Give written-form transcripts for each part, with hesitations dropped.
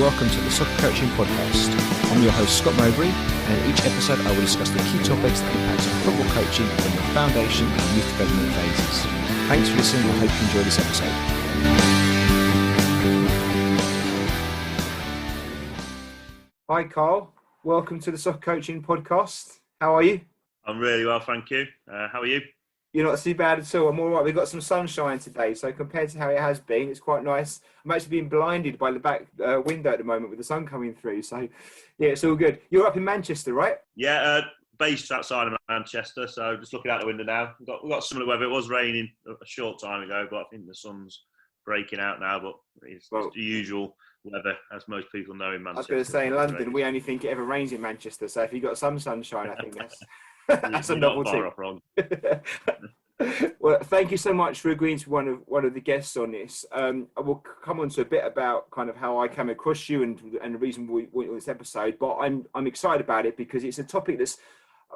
welcome to the Soccer Coaching Podcast. I'm your host Scott Mowbray, and in each episode I will discuss the key topics that impact on football coaching from the foundation and youth development phases. Thanks for listening, I hope you enjoy this episode. Hi Carl, welcome to the Soccer Coaching Podcast. How are you? I'm really well, thank you. How are you? You're not too bad at all. I'm all right. We've got some sunshine today, so compared to how it has been, it's quite nice. I'm actually being blinded by the back window at the moment with the sun coming through. So, yeah, it's all good. You're up in Manchester, right? Yeah, based outside of Manchester, so just looking out the window now. We've got similar weather. It was raining a short time ago, but I think the sun's breaking out now. But it's the usual weather, as most people know in Manchester. I was going to say, in London, we only think it ever rains in Manchester. So if you've got some sunshine, I think that's a novelty. Well, thank you so much for agreeing to one of the guests on this. I will come on to a bit about kind of how I came across you and the reason we want this episode. But I'm excited about it because it's a topic that's,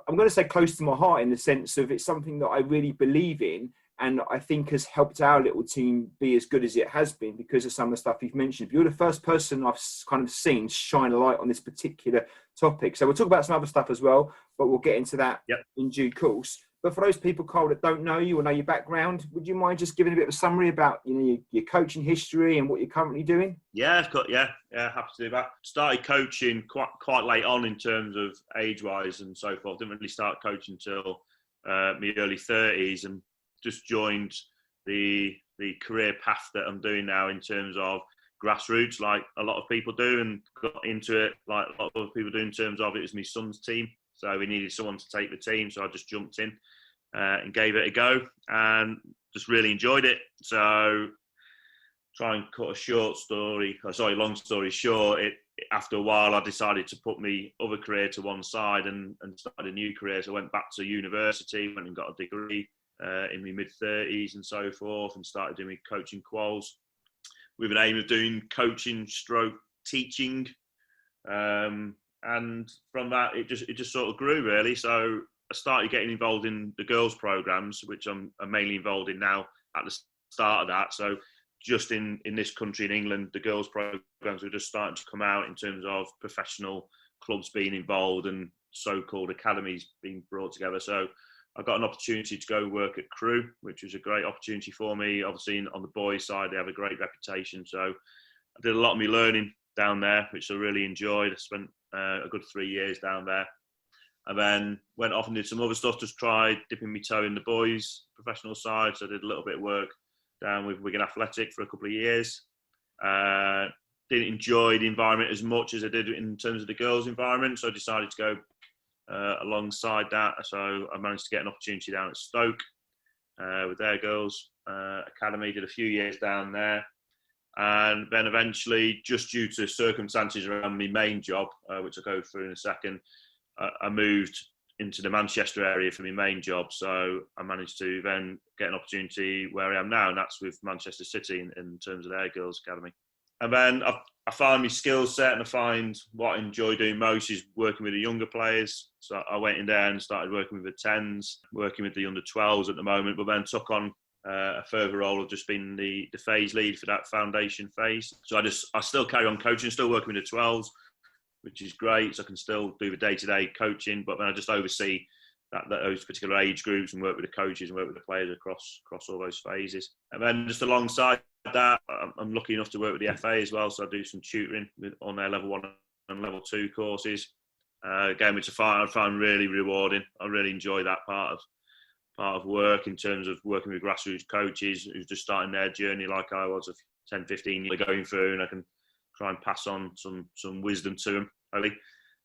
I'm going to say, close to my heart in the sense of it's something that I really believe in, and I think has helped our little team be as good as it has been because of some of the stuff you've mentioned. You're the first person I've kind of seen shine a light on this particular topic. So we'll talk about some other stuff as well, but we'll get into that in due course. But for those people, Carl, that don't know you or know your background, would you mind just giving a bit of a summary about your coaching history and what you're currently doing? Yeah, happy to do that. Started coaching quite late on in terms of age-wise and so forth. Didn't really start coaching until my early 30s, and just joined the career path that I'm doing now in terms of grassroots, like a lot of people do, and got into it like a lot of other people do in terms of it was my son's team. So we needed someone to take the team, so I just jumped in and gave it a go and just really enjoyed it. So try and cut a long story short, after a while I decided to put my other career to one side and started a new career. So I went back to university, went and got a degree in my mid-30s and so forth, and started doing coaching quals with an aim of doing coaching stroke teaching. And from that, it just sort of grew really. So I started getting involved in the girls' programs, which I'm mainly involved in now at the start of that. So just in this country, in England, the girls' programs were just starting to come out in terms of professional clubs being involved and so-called academies being brought together. So I got an opportunity to go work at Crewe, which was a great opportunity for me. Obviously, on the boys' side, they have a great reputation. So I did a lot of my learning down there, which I really enjoyed. I spent a good 3 years down there, and then went off and did some other stuff. Just tried dipping my toe in the boys' professional side. So I did a little bit of work down with Wigan Athletic for a couple of years. Didn't enjoy the environment as much as I did in terms of the girls' environment, so I decided to go alongside that. So I managed to get an opportunity down at Stoke with their girls' academy. Did a few years down there. And then eventually, just due to circumstances around my main job, which I'll go through in a second, I moved into the Manchester area for my main job. So I managed to then get an opportunity where I am now, and that's with Manchester City in terms of their girls' academy. And then I find my skill set, and I find what I enjoy doing most is working with the younger players. So I went in there and started working with the 10s, working with the under 12s at the moment, but then took on a further role of just being the phase lead for that foundation phase. So I still carry on coaching, still working with the 12s, which is great. So I can still do the day-to-day coaching, but then I just oversee those particular age groups and work with the coaches and work with the players across all those phases. And then just alongside that, I'm lucky enough to work with the FA as well. So I do some tutoring on their level 1 and level 2 courses. Again, which I find really rewarding. I really enjoy that part of work in terms of working with grassroots coaches who's just starting their journey like I was 10, 15 years going through, and I can try and pass on some wisdom to them, really.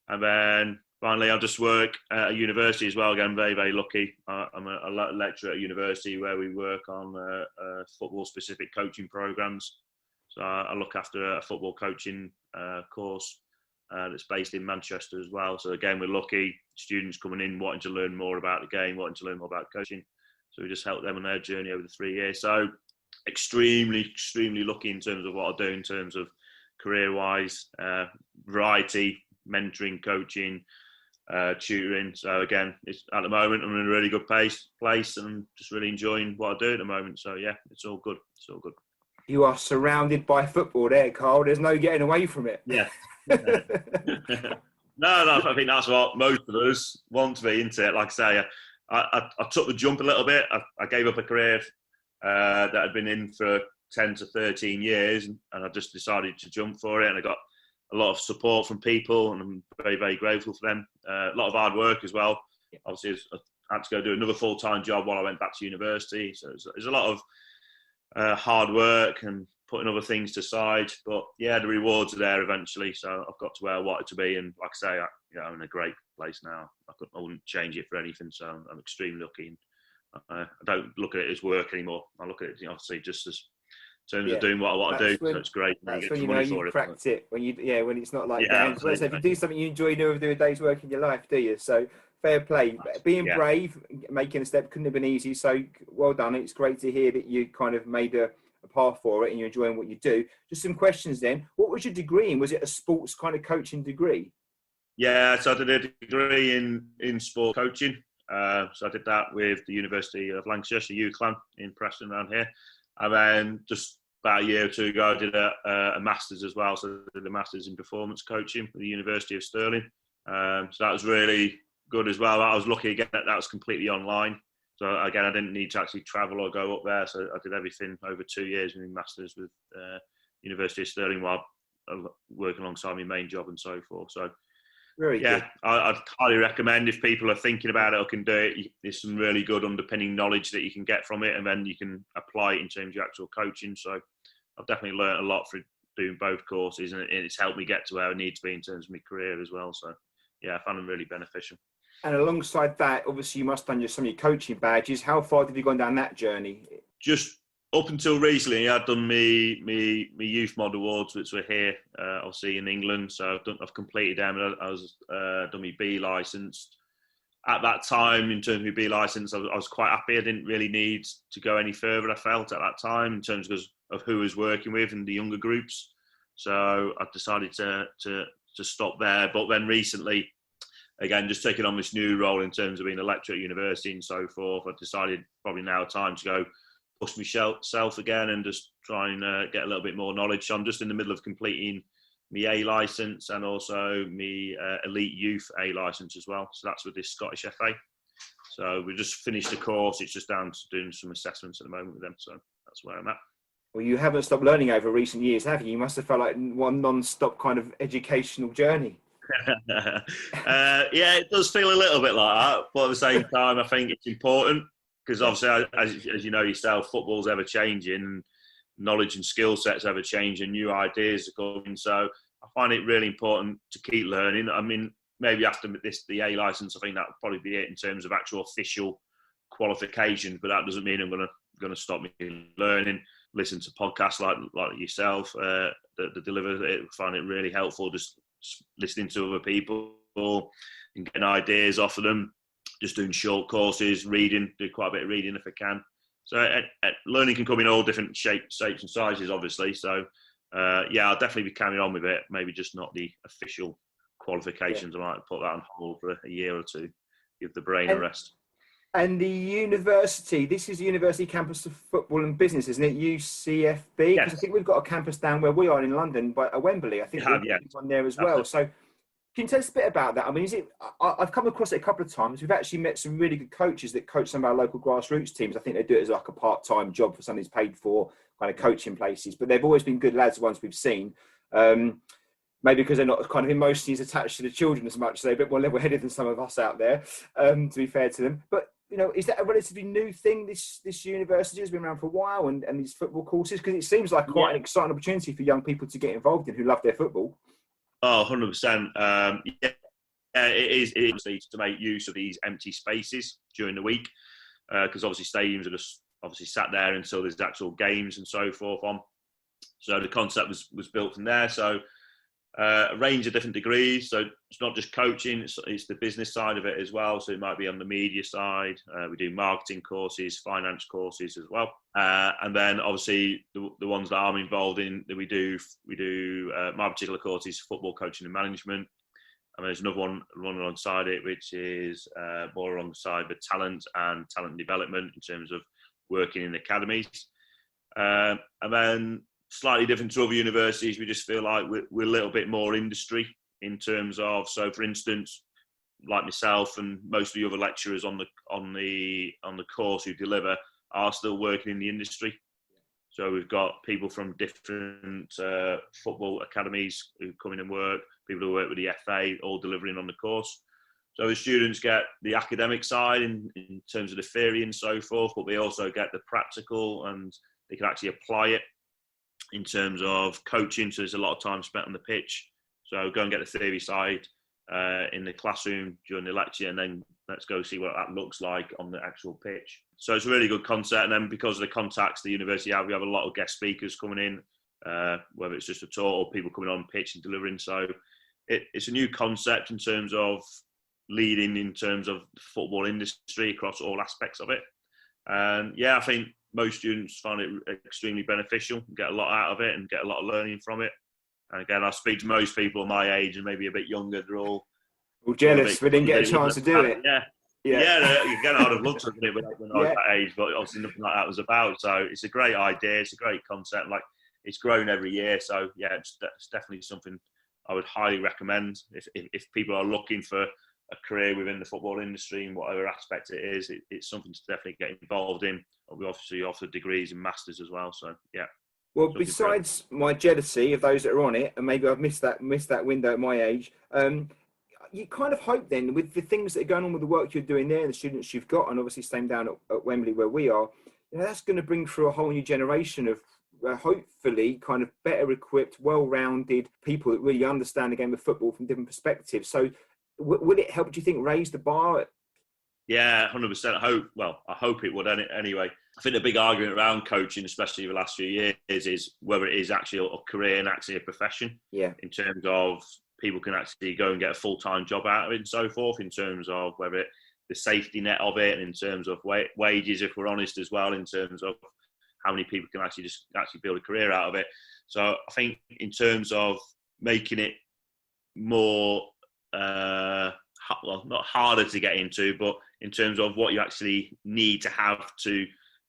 And then finally, I just work at a university as well. Again, very, very lucky. I'm a lecturer at a university where we work on football-specific coaching programs. So I look after a football coaching course that's based in Manchester as well. So again, we're lucky. Students coming in wanting to learn more about the game, wanting to learn more about coaching. So we just help them on their journey over the 3 years. So extremely, extremely lucky in terms of what I do in terms of career-wise, variety, mentoring, coaching, tutoring. So again, at the moment I'm in a really good place and I'm just really enjoying what I do at the moment. So yeah, it's all good. You are surrounded by football there, Carl. There's no getting away from it. Yeah. No, I think that's what most of us want to be, isn't it? Like I say, I took the jump a little bit. I gave up a career that I'd been in for 10 to 13 years, and I just decided to jump for it. And I got a lot of support from people, and I'm very, very grateful for them. A lot of hard work as well. Obviously, I had to go do another full-time job while I went back to university. So there's a lot of hard work and putting other things to side. But yeah, the rewards are there eventually. So I've got to where I wanted to be. And like I say, I'm in a great place now. I wouldn't change it for anything. So I'm extremely lucky. I don't look at it as work anymore. I look at it, obviously, just as in terms of doing what I want to do. So it's great. That's when you know you cracked it. When it's not like going. So if you do something you enjoy, you never do a day's work in your life, do you? So fair play. Being brave, making a step couldn't have been easy. So well done. It's great to hear that you kind of made a path for it and you're enjoying what you do. Just some questions then. What was your degree in? Was it a sports kind of coaching degree? Yeah, so I did a degree in sport coaching. So I did that with the University of Lancashire, UCLan in Preston around here. And then just about a year or two ago, I did a master's as well. So I did a master's in performance coaching at the University of Stirling. So that was really good as well. I was lucky again that was completely online. So again, I didn't need to actually travel or go up there. So I did everything over 2 years in masters with University of Stirling while working alongside my main job and so forth. So very good. I'd highly recommend if people are thinking about it or can do it. There's some really good underpinning knowledge that you can get from it, and then you can apply it in terms of your actual coaching. So I've definitely learned a lot through doing both courses, and it's helped me get to where I need to be in terms of my career as well. So yeah, I found them really beneficial. And alongside that, obviously, you must have done some of your coaching badges. How far have you gone down that journey? Just up until recently, I'd done my youth mod awards, which were here, obviously in England. So I've completed them. I was done my B licence. At that time, in terms of my B licence, I was quite happy. I didn't really need to go any further, I felt, at that time, in terms of who I was working with and the younger groups. So I decided to stop there. But then recently, again, just taking on this new role in terms of being a lecturer at university and so forth, I decided probably now time to go push myself again and just try and get a little bit more knowledge. So I'm just in the middle of completing my A licence and also my elite youth A licence as well. So that's with this Scottish FA. So we just finished the course. It's just down to doing some assessments at the moment with them. So that's where I'm at. Well, you haven't stopped learning over recent years, have you? You must have felt like one non-stop kind of educational journey. Yeah, it does feel a little bit like that, but at the same time, I think it's important because obviously, as you know yourself, football's ever changing, knowledge and skill sets ever changing, new ideas are coming. So I find it really important to keep learning. I mean, maybe after the A licence, I think that would probably be it in terms of actual official qualifications, but that doesn't mean I'm going to stop me learning. Listen to podcasts like yourself that deliver it. Find it really helpful. Just listening to other people and getting ideas off of them, just doing short courses, reading, do quite a bit of reading if I can. So learning can come in all different shapes and sizes, obviously. So yeah, I'll definitely be carrying on with it. Maybe just not the official qualifications. I might put that on hold for a year or two, give the brain a rest. And the university, this is the University Campus of Football and Business, isn't it? UCFB? Because yes. I think we've got a campus down where we are in London, by Wembley. I think there's one there as well. So can you tell us a bit about that? I mean, I've come across it a couple of times. We've actually met some really good coaches that coach some of our local grassroots teams. I think they do it as like a part-time job for something that's paid for, kind of coaching places. But they've always been good lads, the ones we've seen. Maybe because they're not kind of emotionally attached to the children as much. So they're a bit more level-headed than some of us out there, to be fair to them. But you know, is that a relatively new thing, this university has been around for a while, and these football courses? Because it seems like quite an exciting opportunity for young people to get involved in who love their football. Oh, 100%. Yeah, it is to make use of these empty spaces during the week, because obviously stadiums are just obviously sat there until there's actual games and so forth on. So the concept was built from there. So a range of different degrees. So it's not just coaching, it's the business side of it as well. So it might be on the media side. We do marketing courses, finance courses as well. And then obviously the ones that I'm involved in, that we do my particular course is football coaching and management. And there's another one alongside it, which is more alongside the talent and talent development in terms of working in academies. And then slightly different to other universities, we just feel like we're a little bit more industry in terms of, so for instance, like myself and most of the other lecturers on the course who deliver are still working in the industry. So we've got people from different football academies who come in and work, people who work with the FA, all delivering on the course. So the students get the academic side in terms of the theory and so forth, but we also get the practical, and they can actually apply it in terms of coaching. So there's a lot of time spent on the pitch. So go and get the theory side in the classroom during the lecture, and then let's go see what that looks like on the actual pitch. So it's a really good concept. And then because of the contacts the university have, we have a lot of guest speakers coming in, whether it's just a talk or people coming on pitch and delivering. So it's a new concept in terms of leading in terms of the football industry across all aspects of it. And yeah, I think most students find it extremely beneficial, get a lot out of it and get a lot of learning from it. And again, I speak to most people my age and maybe a bit younger, they're all jealous we didn't get a chance to do it. Again, I'd have loved to have done it when I was that age, but obviously nothing like that was about. So it's a great idea, it's a great concept, like it's grown every year. So yeah, it's definitely something I would highly recommend if people are looking for a career within the football industry in whatever aspect it is. It's something to definitely get involved in. We obviously offer degrees and masters as well. So yeah. Well, besides my jealousy of those that are on it, and maybe I've missed that window at my age, you kind of hope then with the things that are going on with the work you're doing there and the students you've got, and obviously staying down at Wembley where we are, that's going to bring through a whole new generation of hopefully kind of better equipped, well-rounded people that really understand the game of football from different perspectives. So would it help, do you think, raise the bar? Yeah, 100%. I hope it would anyway. I think the big argument around coaching, especially the last few years, is whether it is actually a career and actually a profession. Yeah. In terms of people can actually go and get a full-time job out of it and so forth, in terms of whether the safety net of it, and in terms of wages, if we're honest as well, in terms of how many people can actually build a career out of it. So I think in terms of making it more, not harder to get into, but in terms of what you actually need to have to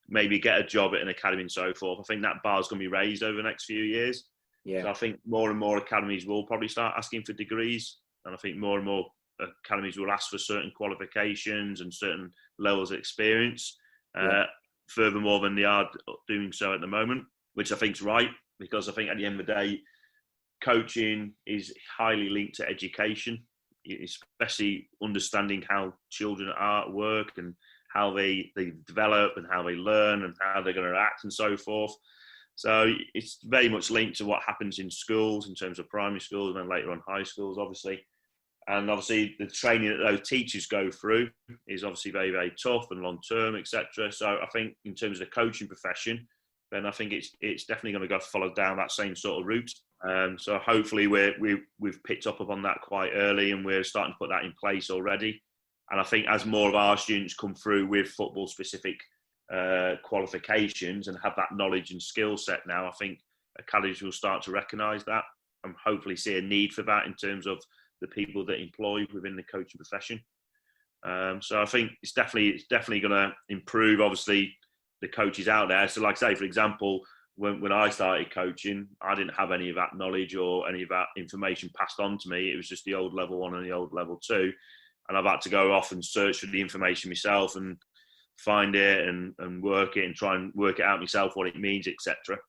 maybe get a job at an academy and so forth, I think that bar is going to be raised over the next few years. Yeah. So I think more and more academies will probably start asking for degrees, and I think more and more academies will ask for certain qualifications and certain levels of experience, furthermore than they are doing so at the moment, which I think is right, because I think at the end of the day, coaching is highly linked to education, especially understanding how children are at work and how they develop and how they learn and how they're going to act and so forth. So it's very much linked to what happens in schools in terms of primary schools and then later on high schools, obviously. And obviously the training that those teachers go through is obviously very, very tough and long term, etc. So I think in terms of the coaching profession, then I think it's definitely going to follow down that same sort of route. So hopefully we've picked up on that quite early, and we're starting to put that in place already. And I think as more of our students come through with football specific qualifications and have that knowledge and skill set now, I think academies will start to recognise that and hopefully see a need for that in terms of the people that employ within the coaching profession. So I think it's definitely going to improve, obviously, the coaches out there. So like I say, for example, when I started coaching, I didn't have any of that knowledge or any of that information passed on to me. It was just the old level 1 and the old level 2. And I've had to go off and search for the information myself and find it and work it and try and work it out myself, what it means, etc.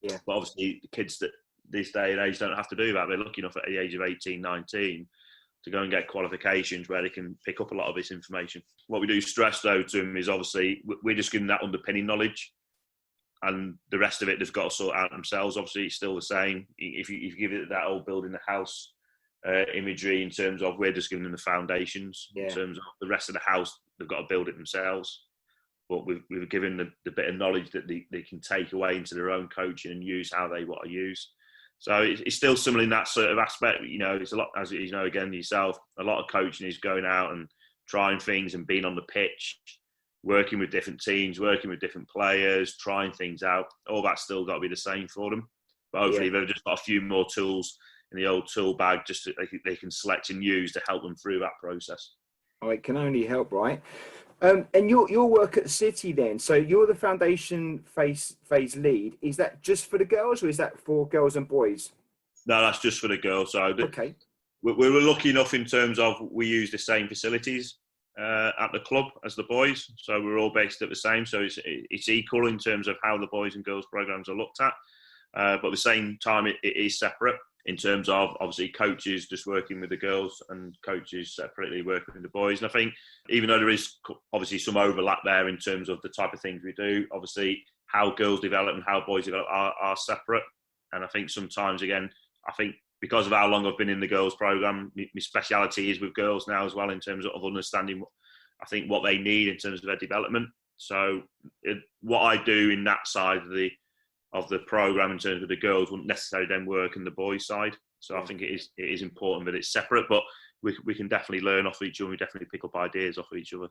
Yeah. But obviously the kids that this day and age don't have to do that. They're lucky enough at the age of 18, 19 to go and get qualifications where they can pick up a lot of this information. What we do stress though to them is obviously we're just giving that underpinning knowledge, and the rest of it they've got to sort out themselves. Obviously it's still the same. If you give it that old building the house imagery, in terms of we're just giving them the foundations. In terms of the rest of the house, they've got to build it themselves. But we've given the bit of knowledge that they can take away into their own coaching and use how they want to use. So it's still similar in that sort of aspect. You know, it's a lot, as you know, again, yourself, a lot of coaching is going out and trying things and being on the pitch, working with different teams, working with different players, trying things out. All that's still got to be the same for them. But hopefully they've just got a few more tools in the old tool bag just they can select and use to help them through that process. Oh, it can only help, right? And your work at City then, so you're the foundation phase lead. Is that just for the girls or is that for girls and boys? No, that's just for the girls. So Okay. we were lucky enough in terms of we use the same facilities at the club as the boys. So we're all based at the same. So it's equal in terms of how the boys and girls programs are looked at. But at the same time, it is separate in terms of obviously coaches just working with the girls and coaches separately working with the boys. And I think even though there is obviously some overlap there in terms of the type of things we do, obviously how girls develop and how boys develop are separate. And I think sometimes, again, I think because of how long I've been in the girls program, my speciality is with girls now as well in terms of understanding, I think, what they need in terms of their development. So what I do in that side of the program in terms of the girls wouldn't necessarily then work in the boys side. So I think it is important that it's separate, but we can definitely learn off each other. We definitely pick up ideas off each other.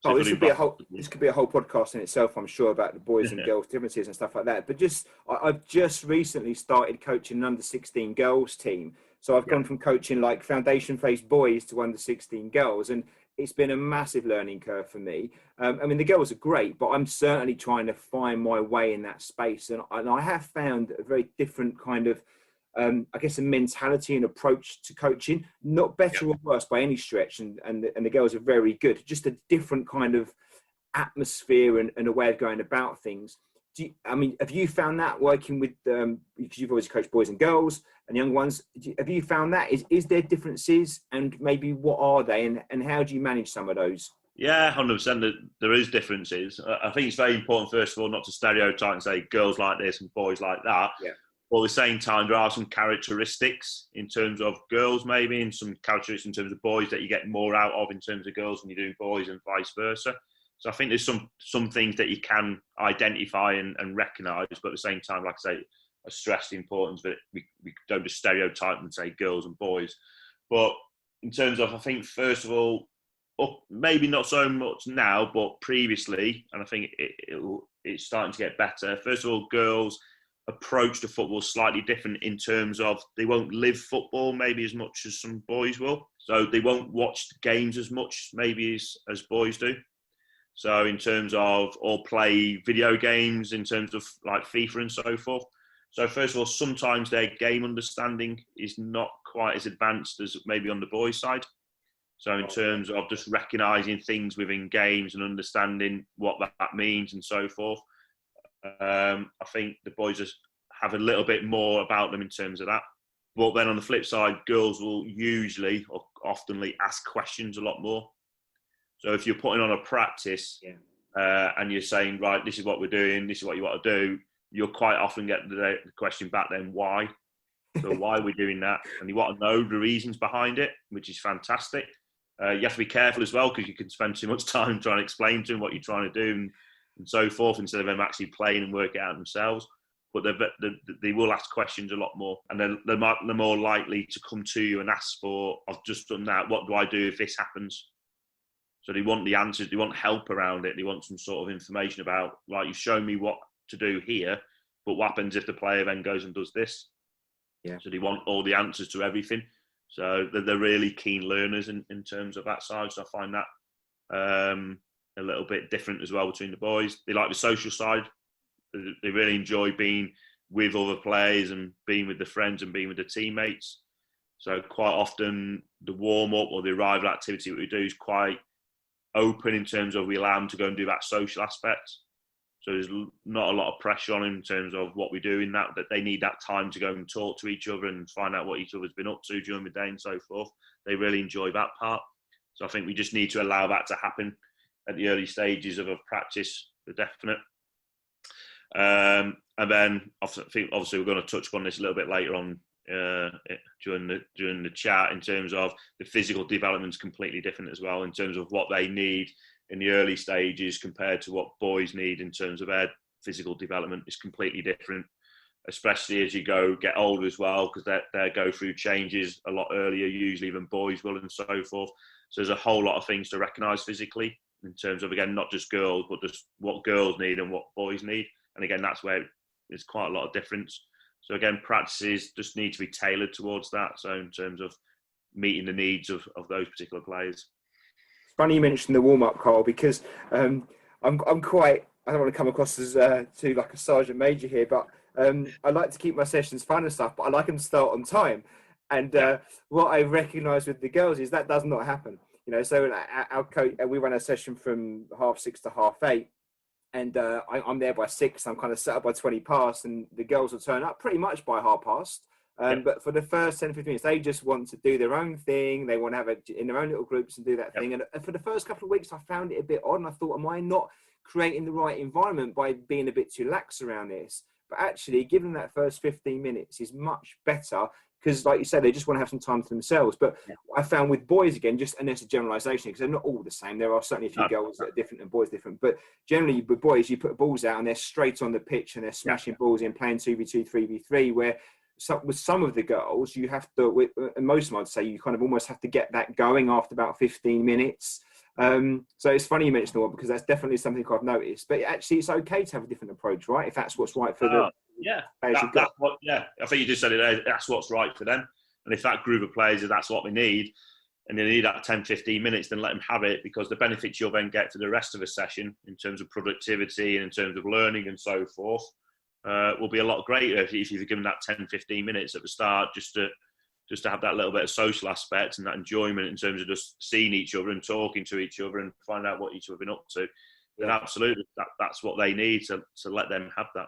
So this could be a whole podcast in itself, I'm sure, about the boys and girls differences and stuff like that. But I've just recently started coaching an under-16 girls team. So I've gone from coaching like foundation phase boys to under-16 girls, and it's been a massive learning curve for me. I mean, the girls are great, but I'm certainly trying to find my way in that space. And I have found a very different kind of, I guess, a mentality and approach to coaching, not better or worse by any stretch. And the girls are very good, just a different kind of atmosphere and a way of going about things. Have you found that working with, because you've always coached boys and girls and young ones, have you found that? Is there differences, and maybe what are they, and how do you manage some of those? Yeah, 100%. There is differences. I think it's very important, first of all, not to stereotype and say girls like this and boys like that. Yeah. But at the same time, there are some characteristics in terms of girls, maybe, and some characteristics in terms of boys that you get more out of in terms of girls when you do boys, and vice versa. So I think there's some things that you can identify and recognise, but at the same time, like I say, I stress the importance that we don't just stereotype and say girls and boys. But in terms of, I think, first of all, maybe not so much now, but previously, and I think it's starting to get better. First of all, girls approach to football slightly different in terms of they won't live football maybe as much as some boys will. So they won't watch the games as much maybe as boys do. So in terms of, or play video games in terms of like FIFA and so forth. So first of all, sometimes their game understanding is not quite as advanced as maybe on the boys' side. So in terms of just recognising things within games and understanding what that means and so forth, I think the boys have a little bit more about them in terms of that. But then on the flip side, girls will usually or oftenly ask questions a lot more. So if you're putting on a practice and you're saying, right, this is what we're doing, this is what you want to do, you'll quite often get the question back then, why? So why are we doing that? And you want to know the reasons behind it, which is fantastic. You have to be careful as well, because you can spend too much time trying to explain to them what you're trying to do and so forth, instead of them actually playing and work it out themselves. But they will ask questions a lot more, and they're more likely to come to you and ask for, I've just done that, what do I do if this happens? So they want the answers, they want help around it, they want some sort of information about, like, you've shown me what to do here, but what happens if the player then goes and does this? Yeah. So they want all the answers to everything. So they're really keen learners in terms of that side. So I find that a little bit different as well between the boys. They like the social side. They really enjoy being with other players and being with the friends and being with the teammates. So quite often the warm-up or the arrival activity we do is quite open in terms of we allow them to go and do that social aspect. So there's not a lot of pressure on them in terms of what we do in that they need that time to go and talk to each other and find out what each other's been up to during the day and so forth. They really enjoy that part. So I think we just need to allow that to happen at the early stages of a practice, for definite. And then I think obviously we're going to touch upon this a little bit later on during the chat, in terms of the physical development is completely different as well in terms of what they need in the early stages compared to what boys need in terms of their physical development is completely different, especially as you get older as well, because they go through changes a lot earlier usually than boys will and so forth. So there's a whole lot of things to recognise physically in terms of, again, not just girls, but just what girls need and what boys need. And again, that's where there's quite a lot of difference. So again, practices just need to be tailored towards that. So in terms of meeting the needs of those particular players. funny you mentioned the warm up, Carl, because I'm quite. I don't want to come across as too like a sergeant major here, but I like to keep my sessions fun and stuff. But I like them to start on time. And what I recognise with the girls is that does not happen. You know, so our coach, we run a session from 6:30 to 8:30. And I'm there by 6. I'm kind of set up by 20 past, and the girls will turn up pretty much by 6:30. But for the first 10, 15 minutes, they just want to do their own thing. They want to have it in their own little groups and do that thing. And for the first couple of weeks, I found it a bit odd. And I thought, am I not creating the right environment by being a bit too lax around this? But actually, giving them that first 15 minutes is much better because, like you said, they just want to have some time to themselves. But I found with boys, again, and it's a generalisation because they're not all the same. There are certainly a few girls that are different and boys different. But generally, with boys, you put balls out and they're straight on the pitch and they're smashing balls in, playing 2v2, 3v3, where with some of the girls, you have to, and most of them, I'd say, you kind of almost have to get that going after about 15 minutes. So it's funny you mentioned the one because that's definitely something I've noticed. But actually, it's okay to have a different approach, right? If that's what's right for the that's what. Yeah, I think you just said it. That's what's right for them. And if that group of players, if that's what they need, and they need that 10, 15 minutes, then let them have it because the benefits you'll then get for the rest of the session in terms of productivity and in terms of learning and so forth will be a lot greater if you've given that 10, 15 minutes at the start just to have that little bit of social aspect and that enjoyment in terms of just seeing each other and talking to each other and find out what each other have been up to. Then absolutely, that's what they need to let them have that.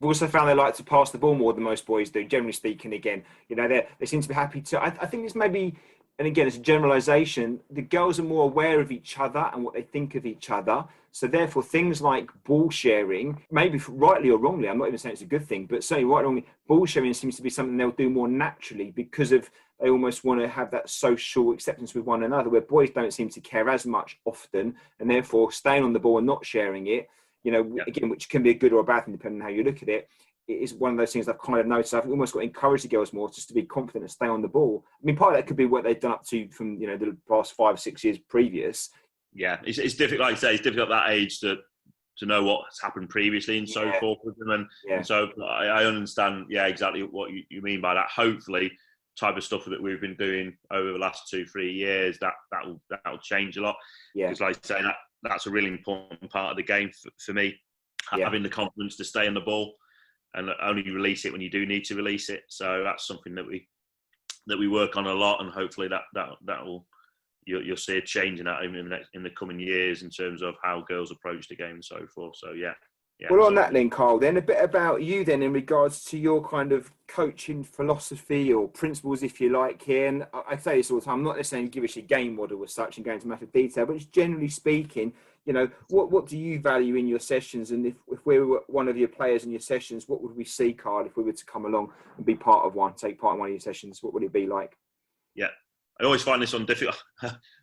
I've also found they like to pass the ball more than most boys do, generally speaking. Again, you know, they seem to be happy to. I think this maybe, and again, it's a generalisation. The girls are more aware of each other and what they think of each other. So therefore, things like ball sharing, maybe rightly or wrongly, I'm not even saying it's a good thing, but certainly right or wrongly, ball sharing seems to be something they'll do more naturally because of they almost want to have that social acceptance with one another, where boys don't seem to care as much often, and therefore staying on the ball and not sharing it. You know, again, which can be a good or a bad thing depending on how you look at it. It is one of those things I've kind of noticed. I've almost got to encourage the girls more just to be confident and stay on the ball. I mean, part of that could be what they've done up to from, you know, the past 5 or 6 years previous. Yeah, it's difficult, like I say, it's difficult at that age to know what's happened previously and so forth with them. And so I understand, exactly what you mean by that. Hopefully, type of stuff that we've been doing over the last 2-3 years, that'll change a lot. Because like I say, that's a really important part of the game for me, having the confidence to stay on the ball and only release it when you do need to release it. So that's something that we work on a lot, and hopefully that will you'll see a change in that in the coming years in terms of how girls approach the game and so forth. So well, on that then, Carl, then a bit about you then in regards to your kind of coaching philosophy or principles, if you like, here. And I say this all the time, I'm not necessarily give us a game model as such and go into massive detail, but just generally speaking, you know, what do you value in your sessions? And if we were one of your players in your sessions, what would we see, Carl, if we were to come along and be part of one, take part in one of your sessions? What would it be like? Yeah, I always find this one difficult.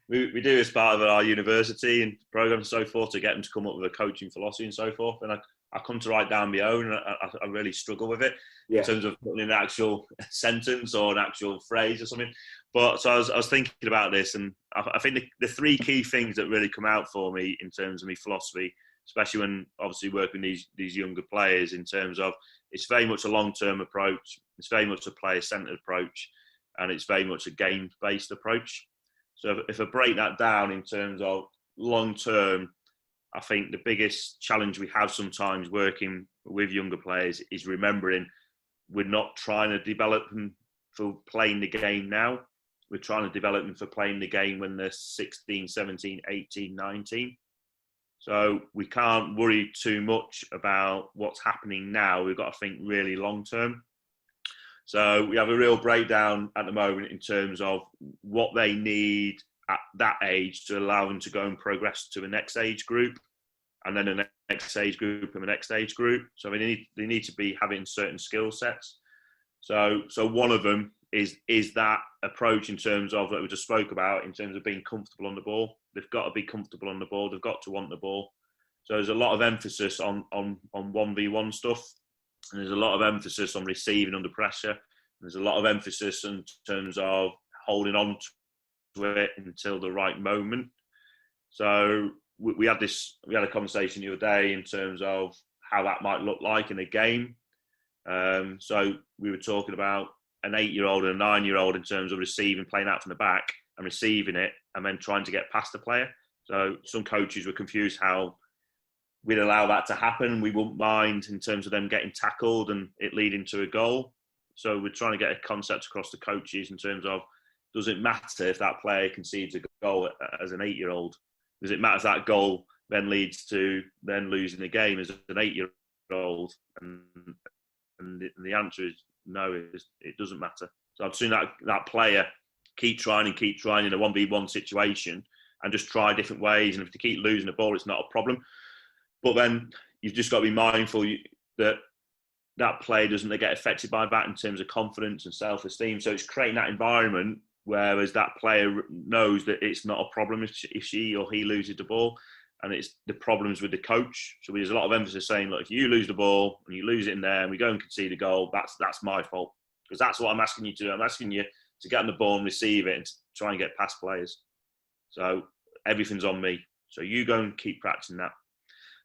we do as part of our university and programs and so forth to get them to come up with a coaching philosophy and so forth. And I come to write down my own, and I really struggle with it in terms of putting in an actual sentence or an actual phrase or something. But so I was thinking about this, and I think the 3 key things that really come out for me in terms of my philosophy, especially when obviously working with these younger players, in terms of it's very much a long-term approach, it's very much a player-centered approach, and it's very much a game-based approach. So if I break that down in terms of long-term, I think the biggest challenge we have sometimes working with younger players is remembering we're not trying to develop them for playing the game now. We're trying to develop them for playing the game when they're 16, 17, 18, 19. So we can't worry too much about what's happening now. We've got to think really long-term. So we have a real breakdown at the moment in terms of what they need at that age to allow them to go and progress to the next age group, and then the next age group and the next age group. So they need to be having certain skill sets. So one of them is that approach in terms of that we just spoke about, in terms of being comfortable on the ball. They've got to be comfortable on the ball. They've got to want the ball. So there's a lot of emphasis on 1v1 stuff. And there's a lot of emphasis on receiving under pressure. There's a lot of emphasis in terms of holding on to it until the right moment. So we had a conversation the other day in terms of how that might look like in a game. So we were talking about an 8-year-old and a 9-year-old in terms of playing out from the back and receiving it and then trying to get past the player. So some coaches were confused how we'd allow that to happen. We wouldn't mind in terms of them getting tackled and it leading to a goal. So we're trying to get a concept across the coaches in terms of, does it matter if that player concedes a goal as an 8-year-old? Does it matter if that goal then leads to then losing the game as an 8-year-old? And the answer is no, it doesn't matter. So I've seen that player keep trying in a 1v1 situation and just try different ways. And if they keep losing the ball, it's not a problem. But then you've just got to be mindful that player doesn't get affected by that in terms of confidence and self-esteem. So it's creating that environment whereas that player knows that it's not a problem if she or he loses the ball, and it's the problems with the coach. So there's a lot of emphasis saying, look, if you lose the ball and you lose it in there and we go and concede a goal, that's my fault, because that's what I'm asking you to do. I'm asking you to get on the ball and receive it and to try and get past players. So everything's on me. So you go and keep practicing that.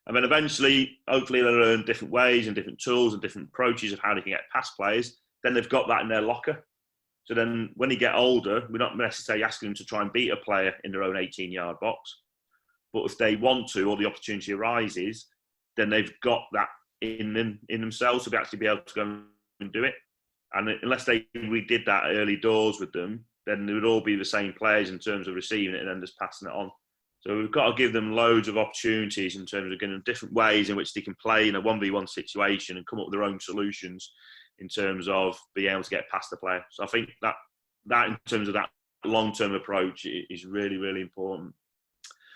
And then eventually, hopefully they'll learn different ways and different tools and different approaches of how they can get past players. Then they've got that in their locker. So then when they get older, we're not necessarily asking them to try and beat a player in their own 18-yard box. But if they want to, or the opportunity arises, then they've got that in themselves to actually be able to go and do it. And unless we did that early doors with them, then they would all be the same players in terms of receiving it and then just passing it on. So we've got to give them loads of opportunities in terms of getting different ways in which they can play in a 1v1 situation and come up with their own solutions in terms of being able to get past the player. So I think that in terms of that long-term approach is really, really important.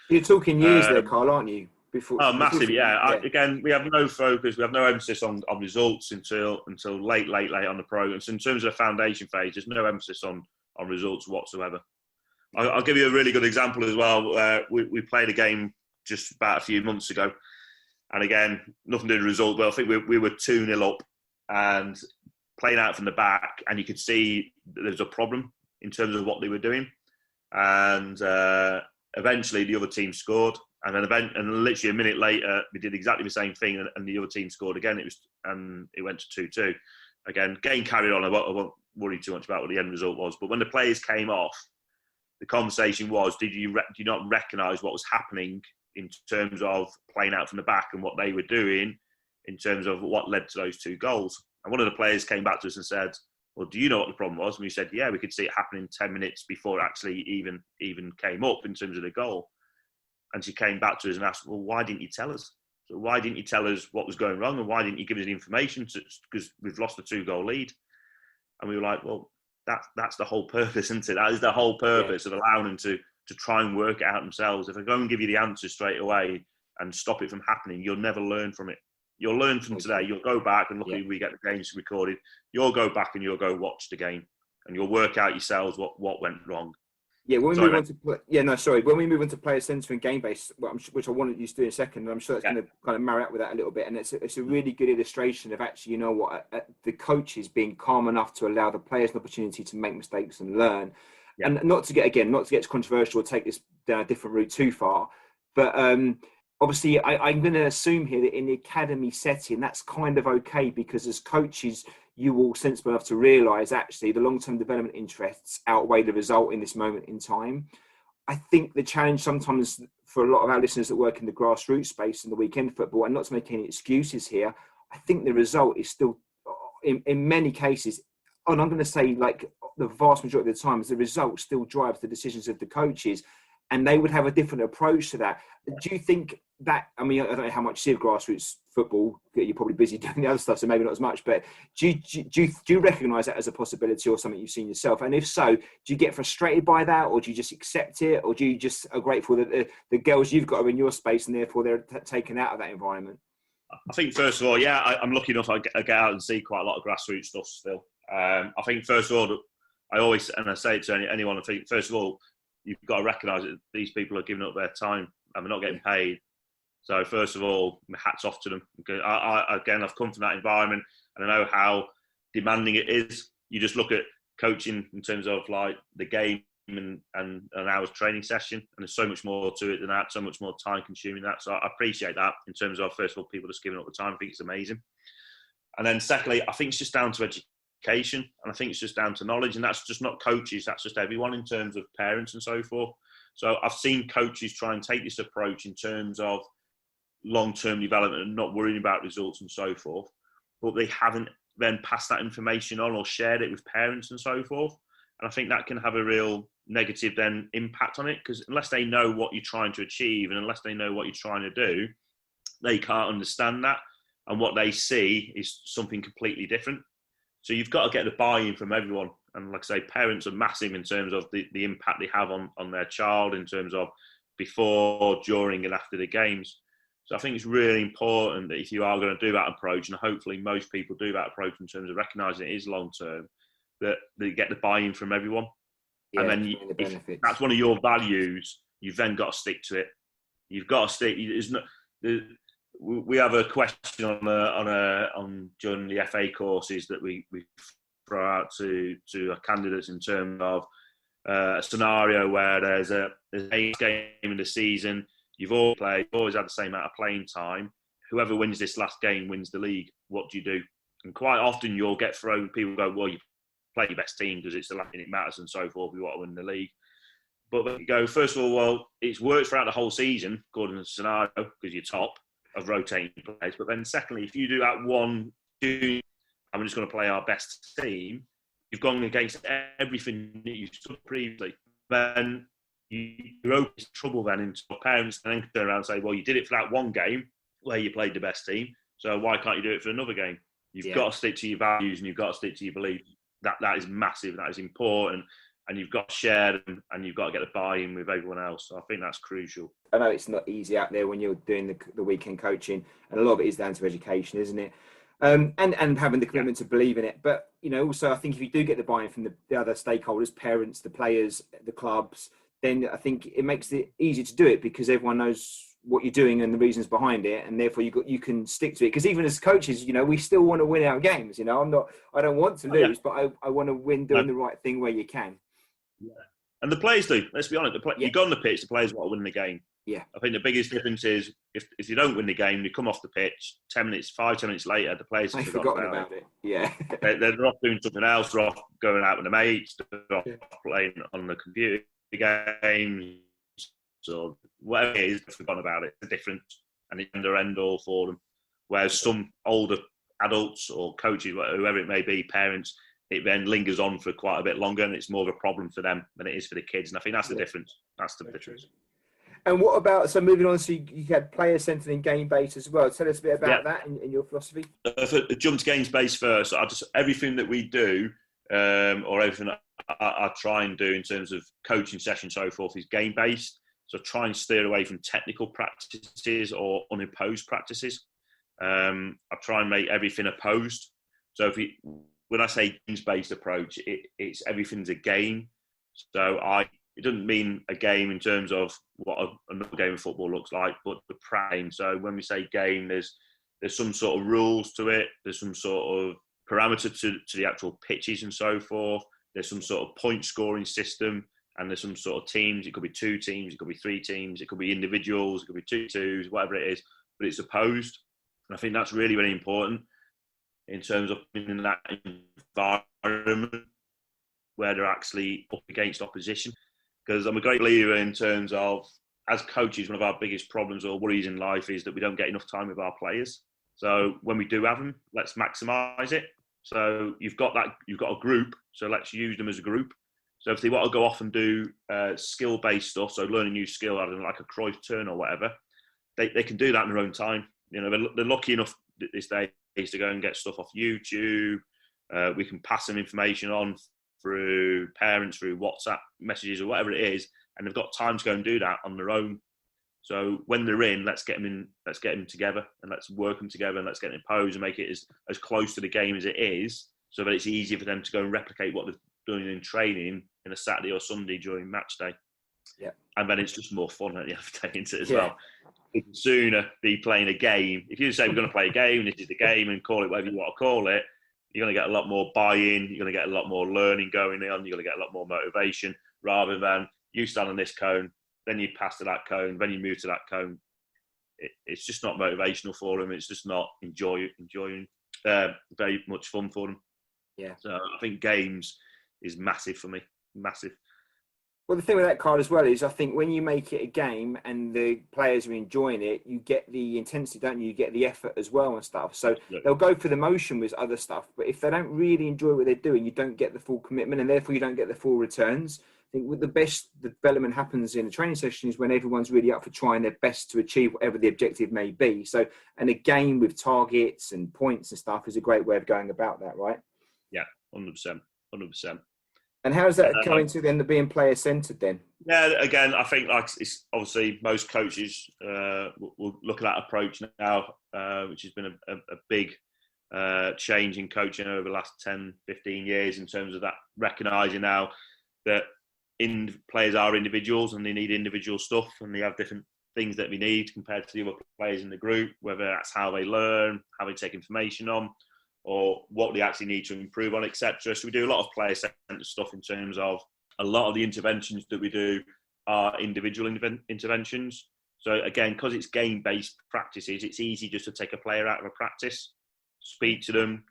You're talking years there, Carl, aren't you? Massive, yeah. Again, we have no focus, we have no emphasis on results until late on the program. So in terms of the foundation phase, there's no emphasis on results whatsoever. I'll give you a really good example as well. We played a game just about a few months ago, and again, nothing to do with the result, but I think we were 2-0 up and playing out from the back, and you could see that there was a problem in terms of what they were doing. And eventually the other team scored, and then literally a minute later we did exactly the same thing, and the other team scored again. It went to 2-2. Again, game carried on. I won't worry too much about what the end result was, but when the players came off, the conversation was, do you not recognise what was happening in terms of playing out from the back and what they were doing in terms of what led to those 2 goals? And one of the players came back to us and said, well, do you know what the problem was? And we said, yeah, we could see it happening 10 minutes before it actually even came up in terms of the goal. And she came back to us and asked, well, why didn't you tell us? So why didn't you tell us what was going wrong? And why didn't you give us the information? Because we've lost a 2-goal lead. And we were like, well, that's the whole purpose, isn't it? That is the whole purpose of allowing them to try and work it out themselves. If I go and give you the answer straight away and stop it from happening, you'll never learn from it. You'll learn from today. You'll go back and luckily we get the games recorded. You'll go back and you'll go watch the game and you'll work out yourselves what went wrong. Yeah, when we move on to player centre and game based, which I wanted you to do in a second, and I'm sure it's going to kind of marry up with that a little bit. And it's a really good illustration of actually, you know what, the coaches being calm enough to allow the players an opportunity to make mistakes and learn, and not to get controversial or take this down a different route too far, but obviously I'm going to assume here that in the academy setting that's kind of okay, because as coaches, you will sensible enough to realise actually the long-term development interests outweigh the result in this moment in time. I think the challenge sometimes for a lot of our listeners that work in the grassroots space in the weekend football, and not to make any excuses here, I think the result is still, in many cases, and I'm going to say like the vast majority of the time, is the result still drives the decisions of the coaches, and they would have a different approach to that. Do you think that, I mean, I don't know how much you see of grassroots football, you're probably busy doing the other stuff, so maybe not as much, but do you recognise that as a possibility or something you've seen yourself? And if so, do you get frustrated by that, or do you just accept it, or do you just are grateful that the girls you've got are in your space and therefore they're taken out of that environment? I think, first of all, I'm lucky enough I get out and see quite a lot of grassroots stuff still. I think, first of all, I always, and I say it to anyone, I think, first of all, you've got to recognise that these people are giving up their time and they're not getting paid. So first of all, hats off to them. I've come from that environment and I know how demanding it is. You just look at coaching in terms of like the game and an hour's training session, and there's so much more to it than that, so much more time consuming that. So I appreciate that in terms of, first of all, people just giving up the time. I think it's amazing. And then secondly, I think it's just down to education, and I think it's just down to knowledge, and that's just not coaches, that's just everyone in terms of parents and so forth. So I've seen coaches try and take this approach in terms of long-term development and not worrying about results and so forth, but they haven't then passed that information on or shared it with parents and so forth. And I think that can have a real negative then impact on it, because unless they know what you're trying to achieve and unless they know what you're trying to do, they can't understand that. And what they see is something completely different. So you've got to get the buy-in from everyone. And like I say, parents are massive in terms of the impact they have on their child in terms of before, during and after the games. So I think it's really important that if you are going to do that approach, and hopefully most people do that approach in terms of recognising it is long-term, that they get the buy-in from everyone. Yeah, and then if that's one of your values, you've then got to stick to it. You've got to stick. We have a question on during the FA courses that we throw out to our candidates in terms of a scenario where there's a game in the season. You've always had the same amount of playing time. Whoever wins this last game wins the league. What do you do? And quite often you'll get thrown. People go, well, you play your best team because it's the last thing it matters and so forth. We want to win the league. But you go, first of all, well, it's worked throughout the whole season, according to the scenario, because you're top of rotating players. But then secondly, if you do that I'm just going to play our best team, you've gone against everything that you stood previously. Then you're open to trouble then into parents and then turn around and say, well, you did it for that one game where you played the best team, so why can't you do it for another game? You've got to stick to your values and you've got to stick to your beliefs. That is massive, that is important, and you've got to share them and you've got to get the buy-in with everyone else. So I think that's crucial. I know it's not easy out there when you're doing the weekend coaching, and a lot of it is down to education, isn't it? And having the commitment to believe in it. But, also I think if you do get the buy-in from the other stakeholders, parents, the players, the clubs, then I think it makes it easy to do it because everyone knows what you're doing and the reasons behind it, and therefore you can stick to it. Because even as coaches, we still want to win our games. I don't want to lose, but I want to win doing the right thing where you can. Yeah, and the players do. Let's be honest. You go on the pitch, the players want to win the game. Yeah, I think the biggest difference is if you don't win the game, you come off the pitch 10 minutes later, the players have forgotten about it. Yeah, they're off doing something else. They're off going out with their mates. They're off playing on the computer games. So whatever it is, they've forgotten about it. It's different, and it's end all for them. Whereas some older adults or coaches, whoever it may be, parents, it then lingers on for quite a bit longer, and it's more of a problem for them than it is for the kids. And I think that's the difference. That's the difference. And what about, so moving on, so you had player-centered and game-based as well. Tell us a bit about that in your philosophy. If I jump to games-based first, everything that we do, or everything I try and do in terms of coaching sessions and so forth is game-based. So try and steer away from technical practices or unopposed practices. I try and make everything opposed. So when I say games-based approach, it's everything's a game. So it doesn't mean a game in terms of what another game of football looks like, but the prime. So when we say game, there's some sort of rules to it. There's some sort of parameter to the actual pitches and so forth. There's some sort of point scoring system, and there's some sort of teams. It could be 2 teams, it could be 3 teams, it could be individuals, it could be 2 twos, whatever it is, but it's opposed. And I think that's really, really important in terms of in that environment where they're actually up against opposition. Because I'm a great believer in terms of, as coaches, one of our biggest problems or worries in life is that we don't get enough time with our players. So when we do have them, let's maximise it. So you've got a group, so let's use them as a group. So if they want to go off and do skill-based stuff, so learn a new skill, I don't know, like a Cruyff turn or whatever, they can do that in their own time. They're lucky enough these days to go and get stuff off YouTube. We can pass them information on through parents, through WhatsApp messages or whatever it is, and they've got time to go and do that on their own. So when they're in, let's get them together and let's work them together and let's get them imposed and make it as close to the game as it is, so that it's easier for them to go and replicate what they're doing in training in a Saturday or Sunday during match day. Yeah, and then it's just more fun at the end of the day, isn't it, as well? You can sooner be playing a game. If you say we're going to play a game, this is the game, and call it whatever you want to call it, you're going to get a lot more buy-in, you're going to get a lot more learning going on, you're going to get a lot more motivation, rather than you stand on this cone, then you pass to that cone, then you move to that cone. It's just not motivational for them. It's just not enjoying very much fun for them. Yeah. So I think games is massive for me, massive. Well, the thing with that card as well is, I think when you make it a game and the players are enjoying it, you get the intensity, don't you? You get the effort as well and stuff. So they'll go for the motion with other stuff, but if they don't really enjoy what they're doing, you don't get the full commitment, and therefore you don't get the full returns. I think with the best development happens in a training session is when everyone's really up for trying their best to achieve whatever the objective may be. So, and a game with targets and points and stuff is a great way of going about that, right? Yeah, 100%, 100%. And how does that come into then the being player centered then? Yeah, again, I think like it's obviously most coaches will look at that approach now, which has been a big change in coaching over the last 10, 15 years in terms of that recognising now that players are individuals and they need individual stuff and they have different things that we need compared to the other players in the group, whether that's how they learn, how they take information on, or what they actually need to improve on, etc. So we do a lot of player-centered stuff in terms of a lot of the interventions that we do are individual interventions. So again, because it's game-based practices, it's easy just to take a player out of a practice, speak to them,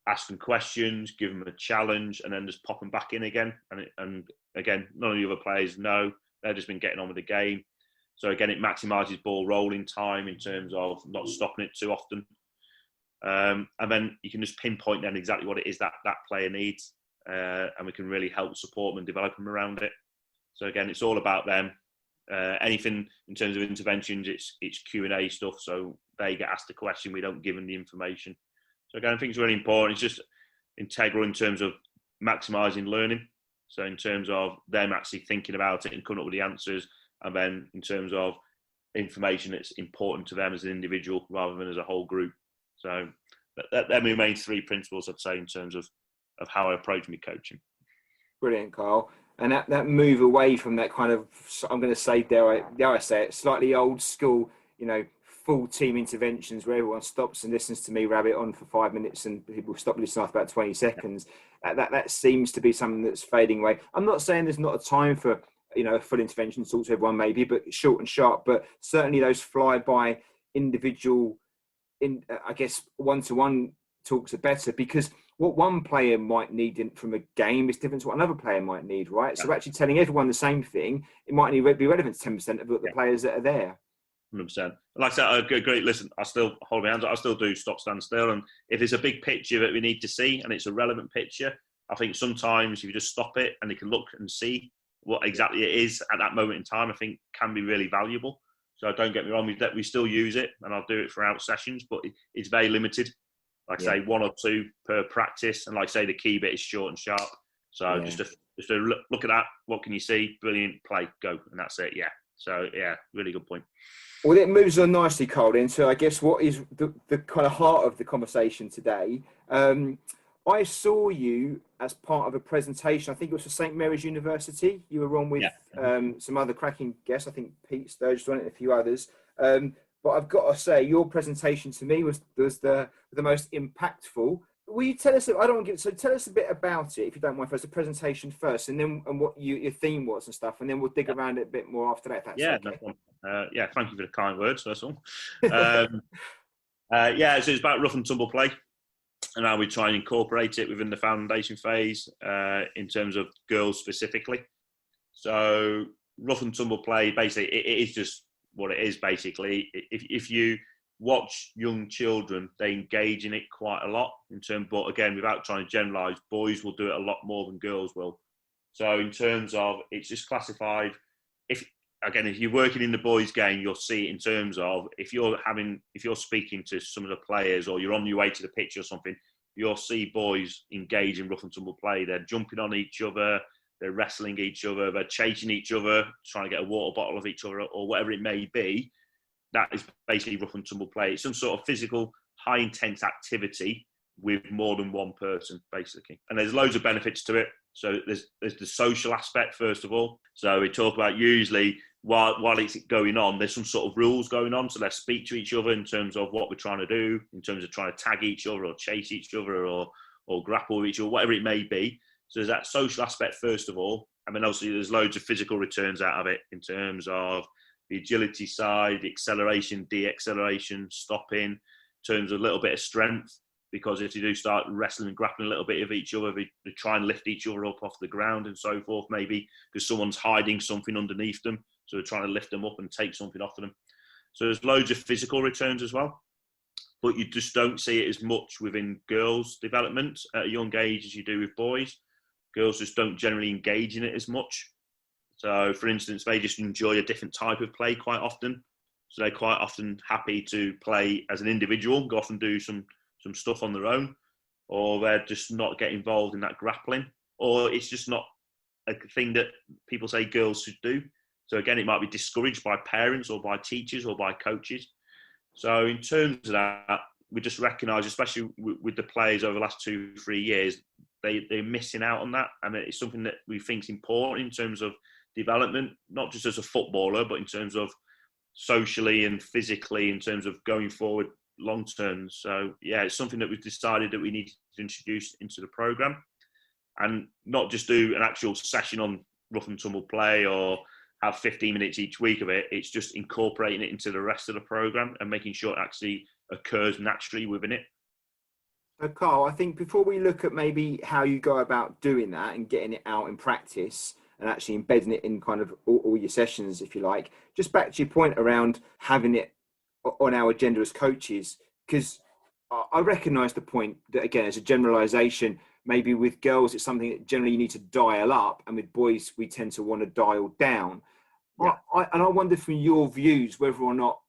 ask them questions, give them a challenge, and then just pop them back in again. And again, none of the other players know. They've just been getting on with the game. So again, it maximises ball rolling time in terms of not stopping it too often. And then you can just pinpoint then exactly what it is that player needs, and we can really help support them and develop them around it. So again, it's all about them. Anything in terms of interventions, it's Q&A stuff. So they get asked a question, we don't give them the information. So again, I think it's really important. It's just integral in terms of maximising learning. So in terms of them actually thinking about it and coming up with the answers, and then in terms of information that's important to them as an individual rather than as a whole group. So that remain three principles, I'd say, in terms of how I approach my coaching. Brilliant, Carl. And that move away from that kind of, I'm going to say, dare I say it, slightly old school, full team interventions where everyone stops and listens to me rabbit on for 5 minutes and people stop listening after about 20 seconds. That seems to be something that's fading away. I'm not saying there's not a time for, a full intervention to talk to everyone maybe, but short and sharp. But certainly those fly-by individual, I guess, one-to-one talks are better, because what one player might need from a game is different to what another player might need, right? Yeah. So actually telling everyone the same thing, it might only be relevant to 10% of the players that are there. 100%. Like I said, I agree. Listen, I still hold my hands up. I still do stop, stand still. And if there's a big picture that we need to see and it's a relevant picture, I think sometimes if you just stop it and they can look and see what exactly it is at that moment in time, I think can be really valuable. So don't get me wrong, we still use it, and I'll do it throughout sessions, but it's very limited. Like I say, 1 or 2 per practice, and like I say, the key bit is short and sharp. So just to look at that, what can you see? Brilliant, play, go, and that's it. Yeah. So really good point. Well, it moves on nicely, Carl. So I guess what is the kind of heart of the conversation today? I saw you as part of a presentation. I think it was for St. Mary's University. You were on with some other cracking guests. I think Pete Sturgis on it and a few others. But I've got to say, your presentation to me was the most impactful. Will you tell us? Tell us a bit about it, if you don't mind. First, the presentation first, and then what your theme was and stuff, and then we'll dig around it a bit more after that. If that's okay. No problem. Thank you for the kind words, first of all. So it's about rough and tumble play, and how we try and incorporate it within the foundation phase in terms of girls specifically. So rough and tumble play, basically, it is just what it is. Basically, if you watch young children, they engage in it quite a lot but again, without trying to generalise, boys will do it a lot more than girls will. So in terms of, it's just classified, if you're working in the boys game, you'll see it in terms of, if you're speaking to some of the players or you're on your way to the pitch or something, you'll see boys engage in rough and tumble play. They're jumping on each other, they're wrestling each other, they're chasing each other, trying to get a water bottle of each other, or whatever it may be. That is basically rough and tumble play. It's some sort of physical, high intense activity with more than one person, basically. And there's loads of benefits to it. So there's the social aspect, first of all. So we talk about, usually while it's going on, there's some sort of rules going on. So let's speak to each other in terms of what we're trying to do, in terms of trying to tag each other or chase each other or grapple with each other, whatever it may be. So there's that social aspect, first of all. And then also there's loads of physical returns out of it in terms of the agility side, the acceleration, de-acceleration, stopping, in terms of a little bit of strength. because if they do start wrestling and grappling a little bit of each other, they try and lift each other up off the ground and so forth, maybe because someone's hiding something underneath them. So they're trying to lift them up and take something off of them. So there's loads of physical returns as well. But you just don't see it as much within girls' development at a young age as you do with boys. Girls just don't generally engage in it as much. So, for instance, they just enjoy a different type of play quite often. So they're quite often happy to play as an individual, go off and do some stuff on their own, or they're just not get involved in that grappling, or it's just not a thing that people say girls should do. So again, it might be discouraged by parents or by teachers or by coaches. So in terms of that, we just recognise, especially with the players over the last 2-3 years, they're missing out on that, and it's something that we think is important in terms of development, not just as a footballer, but in terms of socially and physically, in terms of going forward long term. So yeah, it's something that we've decided that we need to introduce into the program, and not just do an actual session on rough and tumble play or have 15 minutes each week of it. It's just incorporating it into the rest of the program and making sure it actually occurs naturally within it. So Carl, I think before we look at maybe how you go about doing that and getting it out in practice and actually embedding it in kind of all your sessions, if you like, just back to your point around having it on our agenda as coaches, because I recognise the point that, again, as a generalisation, maybe with girls it's something that generally you need to dial up, and with boys we tend to want to dial down. Yeah. I wonder from your views whether or not,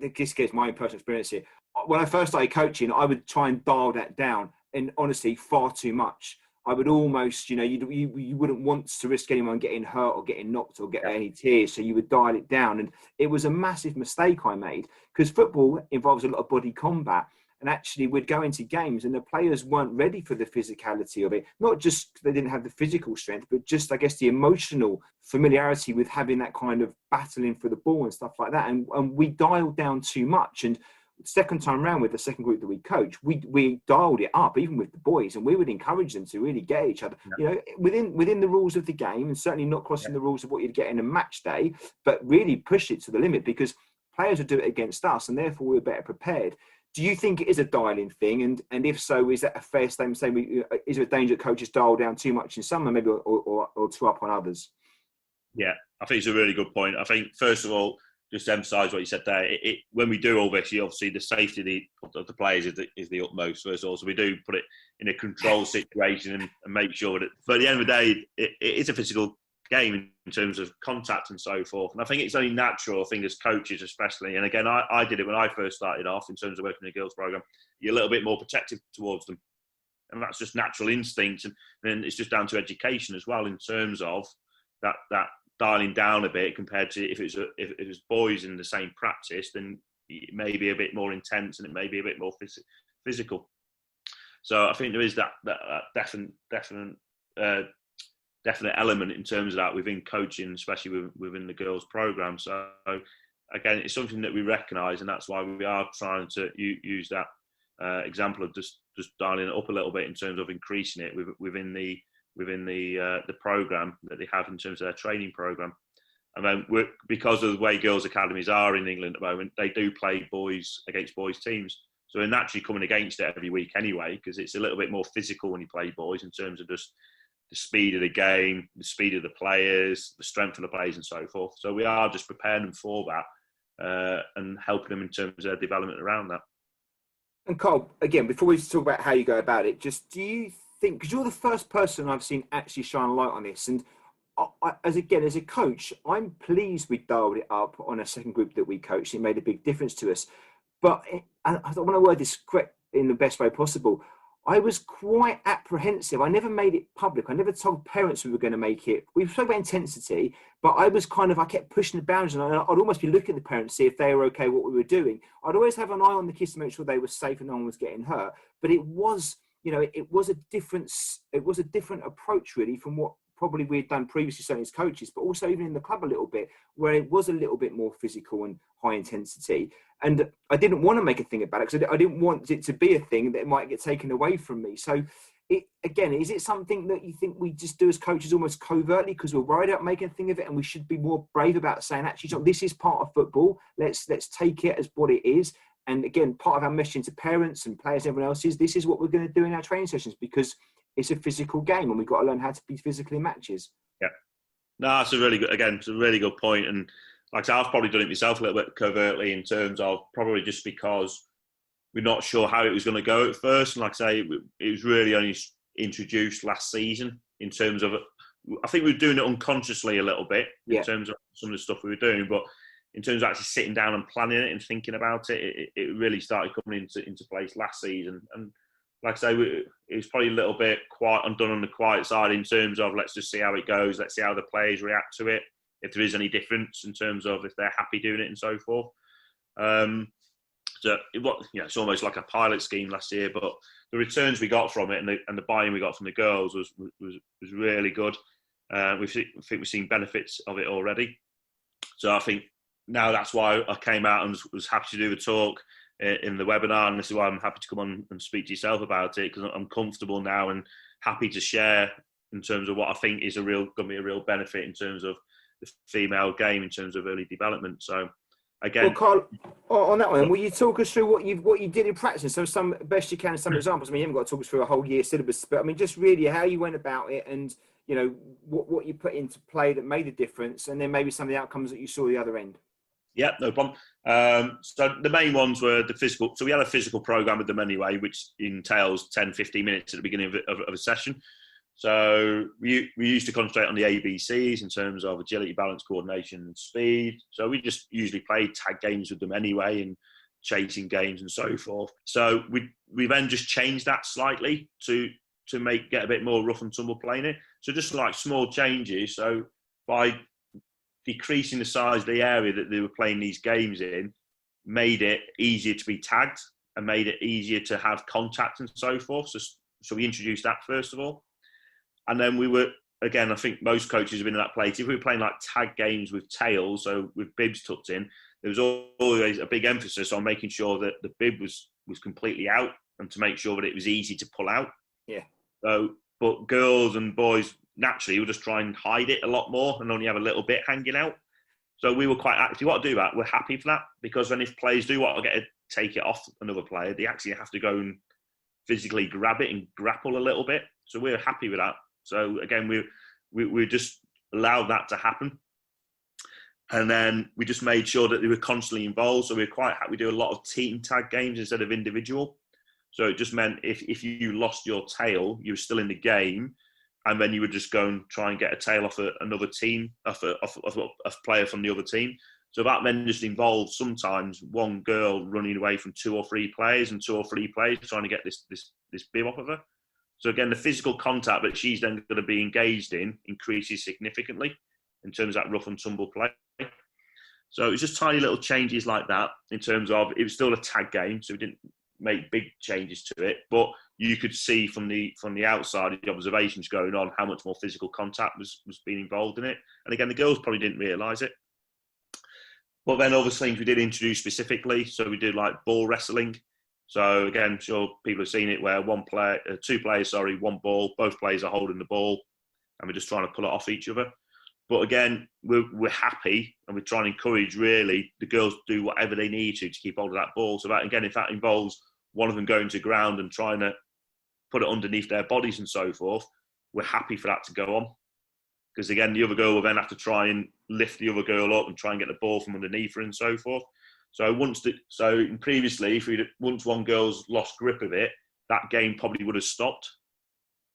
this gets my own personal experience here, when I first started coaching, I would try and dial that down, and honestly, far too much. I would almost, you wouldn't want to risk anyone getting hurt or getting knocked or getting any tears, so you would dial it down. And it was a massive mistake I made, because football involves a lot of body combat. And actually, we'd go into games and the players weren't ready for the physicality of it. Not just they didn't have the physical strength, but just, I guess, the emotional familiarity with having that kind of battling for the ball and stuff like that. And we dialed down too much. And second time round with the second group that we coach, we dialed it up, even with the boys, and we would encourage them to really get each other, within the rules of the game, and certainly not crossing the rules of what you'd get in a match day, but really push it to the limit, because players would do it against us, and therefore we're better prepared. Do you think it is a dialing thing? And if so, is that a fair statement saying is there a danger that coaches dial down too much in some and maybe or too up on others? Yeah, I think it's a really good point. I think, first of all, just to emphasise what you said there, when we do all this, obviously the safety of the players is the utmost, first of all. So we do put it in a controlled situation and make sure that, but at the end of the day, it is a physical game in terms of contact and so forth. And I think it's only natural, I think, as coaches especially, and again, I did it when I first started off in terms of working in the girls program, you're a little bit more protective towards them. And that's just natural instinct. And then it's just down to education as well in terms of that dialing down a bit compared to if it was boys in the same practice, then it may be a bit more intense and it may be a bit more physical. So I think there is that definite element in terms of that within coaching, especially within the girls program. So again, it's something that we recognise, and that's why we are trying to use that example of just dialing it up a little bit in terms of increasing it within the program that they have in terms of their training program. And then because of the way girls' academies are in England at the moment, they do play boys against boys teams. So they're naturally coming against it every week anyway, because it's a little bit more physical when you play boys in terms of just the speed of the game, the speed of the players, the strength of the players and so forth. So we are just preparing them for that and helping them in terms of their development around that. And Carl, again, before we talk about how you go about it, just do you think, because you're the first person I've seen actually shine a light on this, and as a coach, I'm pleased we dialed it up on a second group that we coached. It made a big difference to us. But I don't want to word this correct in the best way possible. I was quite apprehensive. I never made it public. I never told parents we were going to make it. We spoke about intensity, but I kept pushing the boundaries, and I'd almost be looking at the parents, see if they were okay what we were doing. I'd always have an eye on the kids to make sure they were safe and no one was getting hurt. But it was a different approach really from what probably we had done previously, certainly as coaches, but also even in the club a little bit, where it was a little bit more physical and high intensity. And I didn't want to make a thing about it, because I didn't want it to be a thing that might get taken away from me. So is it something that you think we just do as coaches almost covertly because we're worried about making a thing of it, and we should be more brave about saying, actually, this is part of football. Let's take it as what it is. And again, part of our messaging to parents and players and everyone else is this is what we're going to do in our training sessions, because it's a physical game and we've got to learn how to be physical in matches. Yeah. No, it's a really good point. And like I said, I've probably done it myself a little bit covertly in terms of probably just because we're not sure how it was going to go at first. And like I say, it was really only introduced last season in terms of, I think we were doing it unconsciously a little bit in terms of some of the stuff we were doing, but in terms of actually sitting down and planning it and thinking about it, it really started coming into place last season. And like I say, it was probably a little bit quiet and done on the quiet side in terms of let's just see how it goes. Let's see how the players react to it. If there is any difference in terms of if they're happy doing it and so forth. So it's almost like a pilot scheme last year, but the returns we got from it and the buy-in we got from the girls was really good. I think we've seen benefits of it already. So I think now that's why I came out and was happy to do the talk in the webinar, and this is why I'm happy to come on and speak to yourself about it, because I'm comfortable now and happy to share in terms of what I think is going to be a real benefit in terms of the female game in terms of early development. So again, well, Carl, on that one, will you talk us through what you did in practice? So some best you can, some examples. I mean, you haven't got to talk us through a whole year syllabus, but I mean, just really how you went about it, and you know what you put into play that made a difference, and then maybe some of the outcomes that you saw at the other end. Yeah, no problem. So the main ones were the physical. So we had a physical program with them anyway, which entails 10, 15 minutes at the beginning of a session. So we used to concentrate on the ABCs in terms of agility, balance, coordination, and speed. So we just usually played tag games with them anyway, and chasing games and so forth. So we then just changed that slightly to get a bit more rough and tumble playing it. So just like small changes. So by decreasing the size of the area that they were playing these games in, made it easier to be tagged and made it easier to have contact and so forth. So we introduced that first of all. And then we were, again, I think most coaches have been in that place. If we were playing like tag games with tails, so with bibs tucked in, there was always a big emphasis on making sure that the bib was completely out and to make sure that it was easy to pull out. Yeah. So, but girls and boys naturally will just try and hide it a lot more and only have a little bit hanging out. So we were quite active. What to do that? We're happy for that, because then if players do want to take it off another player, they actually have to go and physically grab it and grapple a little bit. So we're happy with that. So again, we just allowed that to happen. And then we just made sure that they were constantly involved. So we're quite happy. We do a lot of team tag games instead of individual. So it just meant if you lost your tail, you were still in the game, and then you would just go and try and get a tail off another team, off a player from the other team. So that then just involved sometimes one girl running away from 2 or 3 players and 2 or 3 players trying to get this bib off of her. So again, the physical contact that she's then going to be engaged in increases significantly in terms of that rough and tumble play. So it was just tiny little changes like that in terms of, it was still a tag game, so we didn't make big changes to it, but you could see from the outside, the observations going on, how much more physical contact was being involved in it. And again, the girls probably didn't realise it. But then other things we did introduce specifically, so we did like ball wrestling. So again, sure people have seen it where 2 players, one ball, both players are holding the ball, and we're just trying to pull it off each other. But again, we're happy, and we're trying to encourage really the girls to do whatever they need to keep hold of that ball. So that, again, if that involves one of them going to ground and trying to put it underneath their bodies and so forth, we're happy for that to go on. Because again, the other girl will then have to try and lift the other girl up and try and get the ball from underneath her and so forth. So previously, once one girl's lost grip of it, that game probably would have stopped.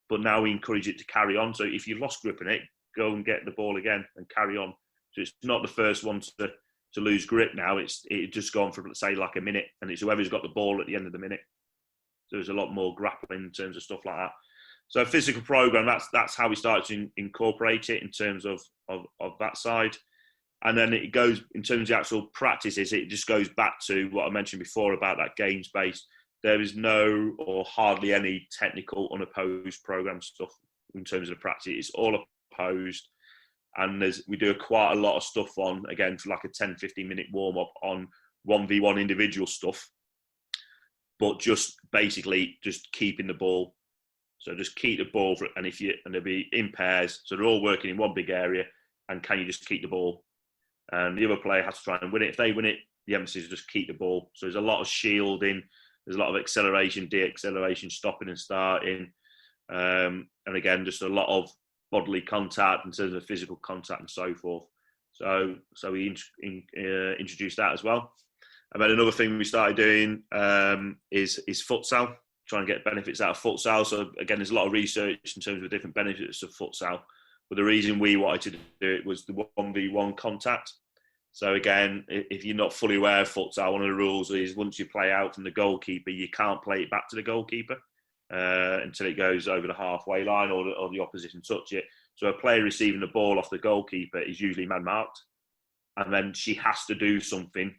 But now we encourage it to carry on. So if you've lost grip in it, go and get the ball again and carry on. So it's not the first one to lose grip now. It just gone for, let's say, like a minute, and it's whoever's got the ball at the end of the minute. So there's a lot more grappling in terms of stuff like that. So physical program, that's how we started to incorporate it in terms of that side. And then it goes, in terms of the actual practices, it just goes back to what I mentioned before about that games-based. There is no or hardly any technical unopposed program stuff in terms of the practice. It's all opposed. And we do quite a lot of stuff on, again, for like a 10, 15-minute warm-up on 1v1 individual stuff. But just basically just keeping the ball. So just keep the ball, and they'll be in pairs. So they're all working in one big area, and can you just keep the ball? And the other player has to try and win it. If they win it, the emphasis is just keep the ball. So there's a lot of shielding, there's a lot of acceleration, de-acceleration, stopping and starting, and again, just a lot of bodily contact in terms of physical contact and so forth. So we introduced that as well. And then another thing we started doing is futsal, trying to get benefits out of futsal. So again, there's a lot of research in terms of different benefits of futsal. But the reason we wanted to do it was the 1v1 contact. So again, if you're not fully aware of futsal, one of the rules is once you play out from the goalkeeper, you can't play it back to the goalkeeper until it goes over the halfway line or the opposition touch it. So a player receiving the ball off the goalkeeper is usually man-marked. And then she has to do something.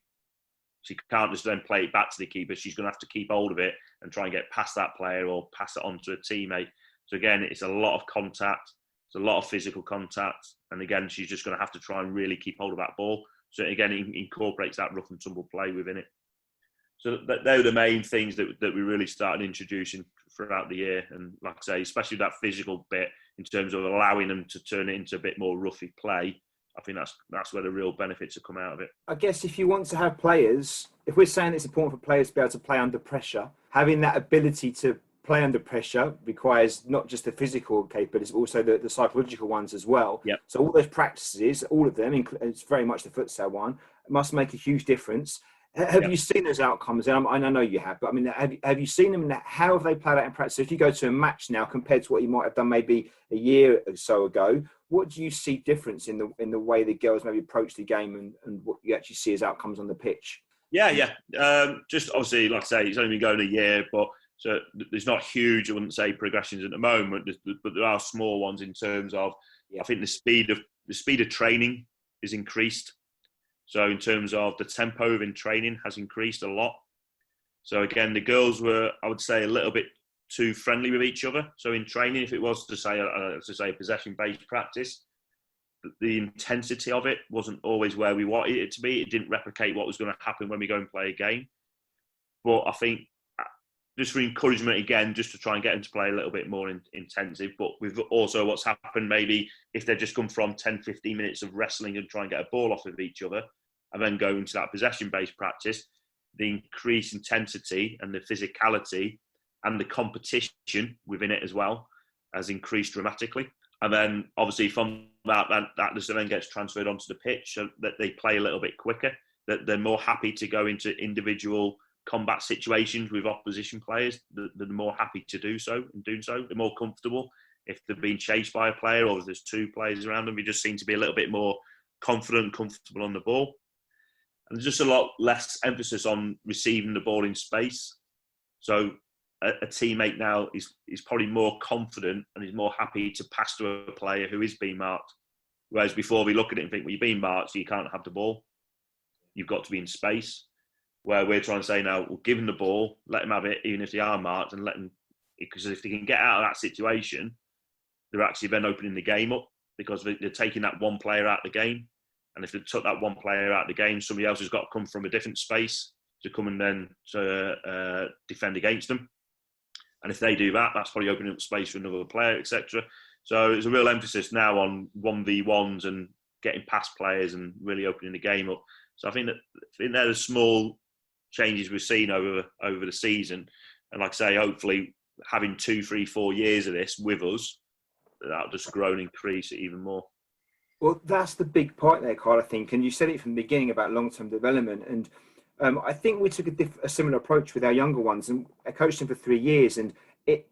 She can't just then play it back to the keeper. She's going to have to keep hold of it and try and get past that player or pass it on to a teammate. So again, it's a lot of contact. It's a lot of physical contact. And again, she's just going to have to try and really keep hold of that ball. So again, it incorporates that rough and tumble play within it. So they're the main things that we really started introducing throughout the year. And like I say, especially that physical bit in terms of allowing them to turn it into a bit more roughy play. I think that's where the real benefits have come out of it. I guess if you want to have players, if we're saying it's important for players to be able to play under pressure, having that ability to play under pressure requires not just the physical capabilities, but also the psychological ones as well. Yep. So all those practices, all of them, it's very much the futsal one, must make a huge difference. Have you seen those outcomes? And I know you have, but I mean, have you seen them? And how have they played out in practice? So if you go to a match now compared to what you might have done maybe a year or so ago, what do you see difference in the way the girls maybe approach the game and what you actually see as outcomes on the pitch? Yeah. Just obviously, like I say, it's only been going a year, but so there's not huge, I wouldn't say, progressions at the moment, but there are small ones in terms of, I think the speed of training is increased. So in terms of the tempo in training has increased a lot. So again, the girls were, I would say, a little bit too friendly with each other. So in training, if it was to say a possession-based practice, the intensity of it wasn't always where we wanted it to be. It didn't replicate what was going to happen when we go and play a game. But I think just for encouragement again, just to try and get them to play a little bit more intensive. But with also what's happened, maybe if they've just come from 10, 15 minutes of wrestling and try and get a ball off of each other and then go into that possession-based practice, the increased intensity and the physicality and the competition within it as well has increased dramatically. And then obviously from that just then gets transferred onto the pitch so that they play a little bit quicker, that they're more happy to go into individual combat situations with opposition players. They're more happy to do so and doing so. They're more comfortable if they're being chased by a player or if there's two players around them. We just seem to be a little bit more confident and comfortable on the ball. And there's just a lot less emphasis on receiving the ball in space. So a teammate now is probably more confident and is more happy to pass to a player who is being marked. Whereas before we look at it and think, well, you're being marked, so you can't have the ball. You've got to be in space. Where we're trying to say now, we'll give them the ball, let them have it, even if they are marked, and let them, because if they can get out of that situation, they're actually then opening the game up because they're taking that one player out of the game. And if they took that one player out of the game, somebody else has got to come from a different space to come and then to defend against them. And if they do that, that's probably opening up space for another player, etc. So there's a real emphasis now on 1v1s and getting past players and really opening the game up. So I think they're the small changes we've seen over the season. And like I say, hopefully having 2, 3, 4 years of this with us, that'll just grow and increase it even more. Well, that's the big point there, Carl, I think. And you said it from the beginning about long-term development. And I think we took a similar approach with our younger ones. And I coached them for 3 years. And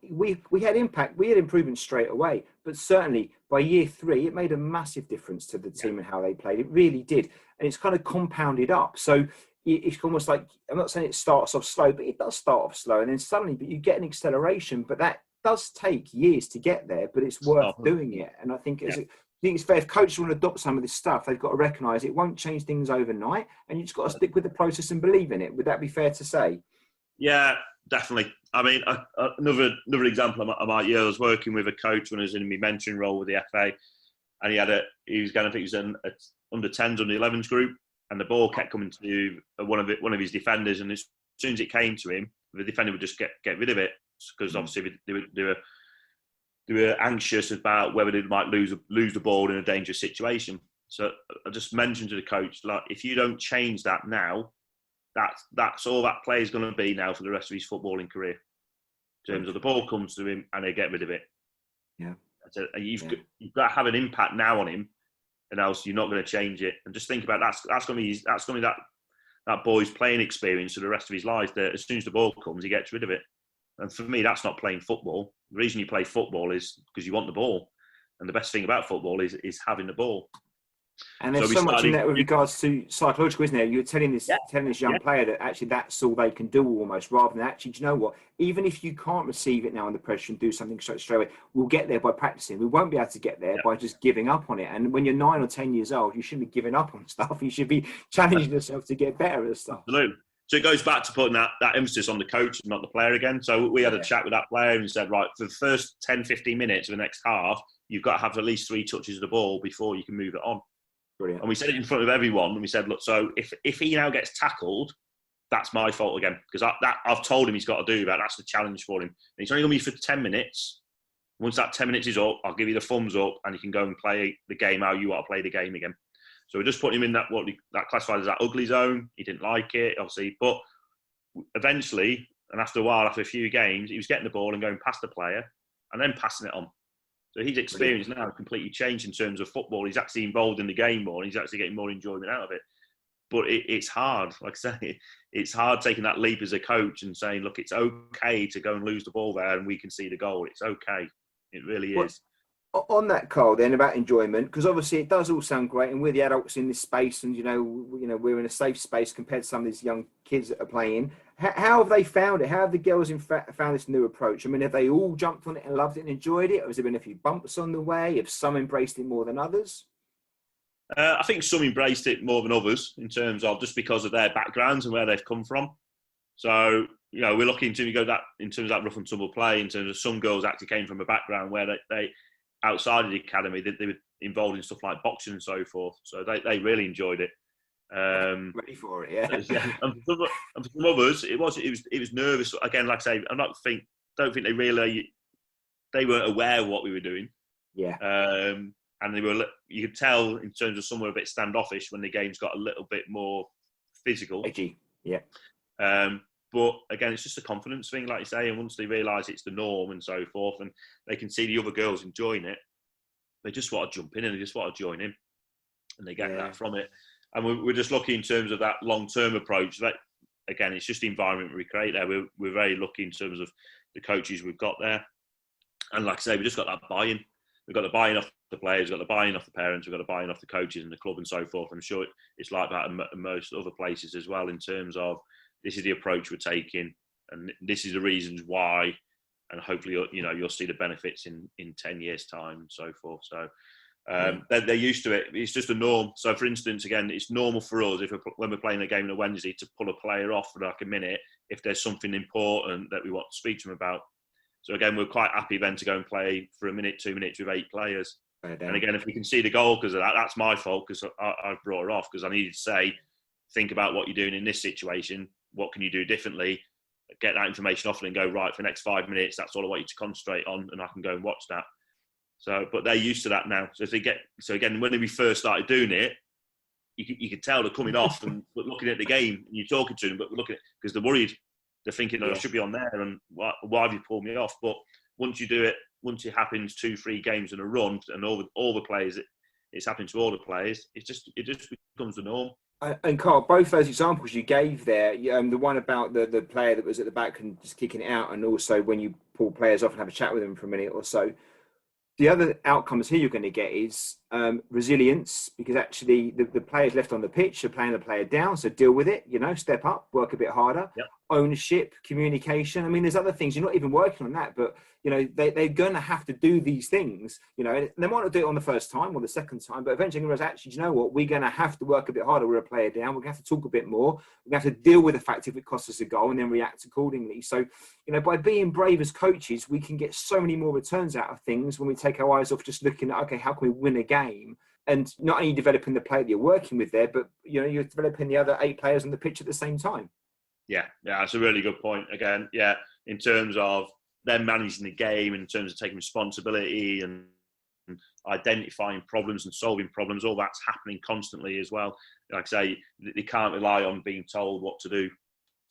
we had impact. We had improvement straight away. But certainly by year 3, it made a massive difference to the team and how they played. It really did. And it's kind of compounded up. So it's almost like, I'm not saying it starts off slow, but it does start off slow. And then suddenly, but you get an acceleration. But that does take years to get there. But it's worth doing it. And I think I think it's fair if coaches want to adopt some of this stuff, they've got to recognise it won't change things overnight, and you've just got to stick with the process and believe in it. Would that be fair to say? Yeah, definitely. I mean, another example I might use, I was working with a coach when I was in my mentoring role with the FA, and he was going to think he was an under 10s, under 11s group, and the ball kept coming to one of his defenders, and as soon as it came to him, the defender would just get rid of it because obviously they were anxious about whether they might lose the ball in a dangerous situation. So I just mentioned to the coach, like, if you don't change that now, that's all that player's going to be now for the rest of his footballing career. In terms of the ball comes to him and they get rid of it. Yeah. You've got to have an impact now on him, and else you're not going to change it. And just think about that's going to be that boy's playing experience for the rest of his life. That as soon as the ball comes, he gets rid of it. And for me, that's not playing football. The reason you play football is because you want the ball. And the best thing about football is having the ball. And there's so much in that with regards to psychological, isn't there? You're telling this young player that actually that's all they can do almost, rather than actually, do you know what? Even if you can't receive it now under pressure and do something straight away, we'll get there by practicing. We won't be able to get there by just giving up on it. And when you're 9 or 10 years old, you shouldn't be giving up on stuff. You should be challenging yourself to get better at stuff. Absolutely. So it goes back to putting that emphasis on the coach and not the player again. So we had a chat with that player and said, right, for the first 10, 15 minutes of the next half, you've got to have at least 3 touches of the ball before you can move it on. Brilliant. And we said it in front of everyone. And we said, look, so if he now gets tackled, that's my fault again. Because I've told him he's got to do that. That's the challenge for him. And it's only going to be for 10 minutes. Once that 10 minutes is up, I'll give you the thumbs up and you can go and play the game how you want to play the game again. So we just put him in that classified as that ugly zone. He didn't like it, obviously. But eventually, and after a while, after a few games, he was getting the ball and going past the player and then passing it on. So his experience now completely changed in terms of football. He's actually involved in the game more and he's actually getting more enjoyment out of it. But it's hard. Like I say, it's hard taking that leap as a coach and saying, look, it's okay to go and lose the ball there and we can see the goal. It's okay. It really is. On that, Carl, then about enjoyment, because obviously it does all sound great, and we're the adults in this space, and you know we're in a safe space compared to some of these young kids that are playing. How have they found it? How have the girls found this new approach? I mean, have they all jumped on it and loved it and enjoyed it, or has there been a few bumps on the way? Have some embraced it more than others? I think some embraced it more than others in terms of just because of their backgrounds and where they've come from. So we're looking to go that in terms of that rough and tumble play. In terms of some girls actually came from a background where they outside of the academy, they were involved in stuff like boxing and so forth. So they really enjoyed it. Ready for it, yeah. And for some others, it was nervous. Again, like I say, don't think they weren't aware of what we were doing. Yeah. And you could tell in terms of some were a bit standoffish when the games got a little bit more physical. Edgy, yeah. But again, it's just a confidence thing, like you say. And once they realise it's the norm and so forth, and they can see the other girls enjoying it, they just want to jump in and they just want to join in, and they get that from it. And we're just lucky in terms of that long-term approach. That again, it's just the environment we create there. We're very lucky in terms of the coaches we've got there, and like I say, we just got that buy-in. We've got the buy-in off the players, we've got the buy-in off the parents, we've got the buy-in off the coaches and the club and so forth. I'm sure it's like that in most other places as well, in terms of this is the approach we're taking, and this is the reasons why, and hopefully you'll see the benefits in 10 years' time and so forth. So they're used to it. It's just a norm. So for instance, again, it's normal for us when we're playing a game on a Wednesday to pull a player off for like a minute if there's something important that we want to speak to them about. So again, we're quite happy then to go and play for a minute, 2 minutes with 8 players. And again, if we can see the goal, because of that, that's my fault, because I brought her off, because I needed to say, think about what you're doing in this situation. What can you do differently? Get that information off and go, right, for the next 5 minutes, that's all I want you to concentrate on, and I can go and watch that. So, but they're used to that now. So again, when we first started doing it, you could tell they're coming off and looking at the game, and you're talking to them, but we're looking at, because they're worried. They're thinking, I should be on there, and why have you pulled me off? But once you do it, once it happens 2-3 games in a run, and all the players, it's happening to all the players, it just becomes the norm. And Carl, both those examples you gave there, the one about the player that was at the back and just kicking it out, and also when you pull players off and have a chat with them for a minute or so, the other outcomes here you're going to get is resilience, because actually the players left on the pitch are playing the player down, so deal with it, step up, work a bit harder. Yep. Ownership, communication. I mean, there's other things. You're not even working on that, but they're going to have to do these things. And they might not do it on the first time or the second time, but eventually they're going to realize, actually, do you know what? We're going to have to work a bit harder. We're a player down. We're going to have to talk a bit more. We're going to have to deal with the fact if it costs us a goal and then react accordingly. So, by being brave as coaches, we can get so many more returns out of things when we take our eyes off just looking at, okay, how can we win a game? And not only developing the player that you're working with there, but you're developing the other 8 players on the pitch at the same time. Yeah, that's a really good point. Again, in terms of them managing the game, in terms of taking responsibility and identifying problems and solving problems. All that's happening constantly as well. Like I say, they can't rely on being told what to do.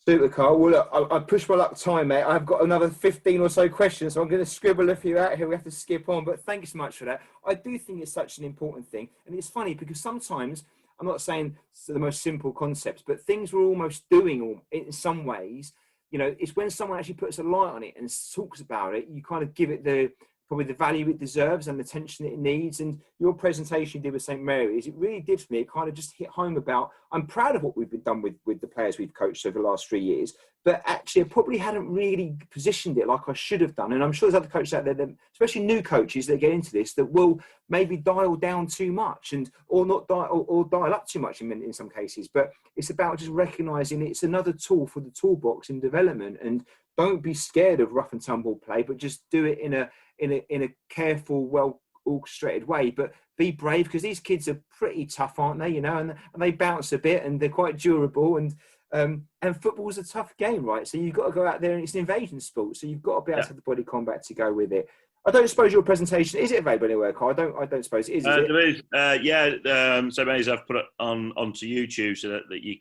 Super, Carl. Well, look, I pushed my luck time, mate. I've got another 15 or so questions, so I'm going to scribble a few out here. We have to skip on, but thank you so much for that. I do think it's such an important thing. And it's funny because sometimes, I'm not saying it's the most simple concepts, but things we're almost doing in some ways, you know, it's when someone actually puts a light on it and talks about it, you kind of give it probably the value it deserves and the attention it needs. And your presentation you did with St. Mary's, it really did for me. It kind of just hit home about, I'm proud of what we've been done with the players we've coached over the last 3 years, but actually I probably hadn't really positioned it like I should have done. And I'm sure there's other coaches out there, especially new coaches that get into this, that will maybe dial down too much or dial up too much in some cases. But it's about just recognizing it's another tool for the toolbox in development. And don't be scared of rough and tumble play, but just do it in a careful, well orchestrated way. But be brave, because these kids are pretty tough, aren't they? You know, and they bounce a bit and they're quite durable. And football's a tough game, right? So you've got to go out there, and it's an invasion sport. So you've got to be able to have the body combat to go with it. I don't suppose your presentation is it available anywhere, Carl? I don't suppose it is. There is. So maybe I've put it onto YouTube so that you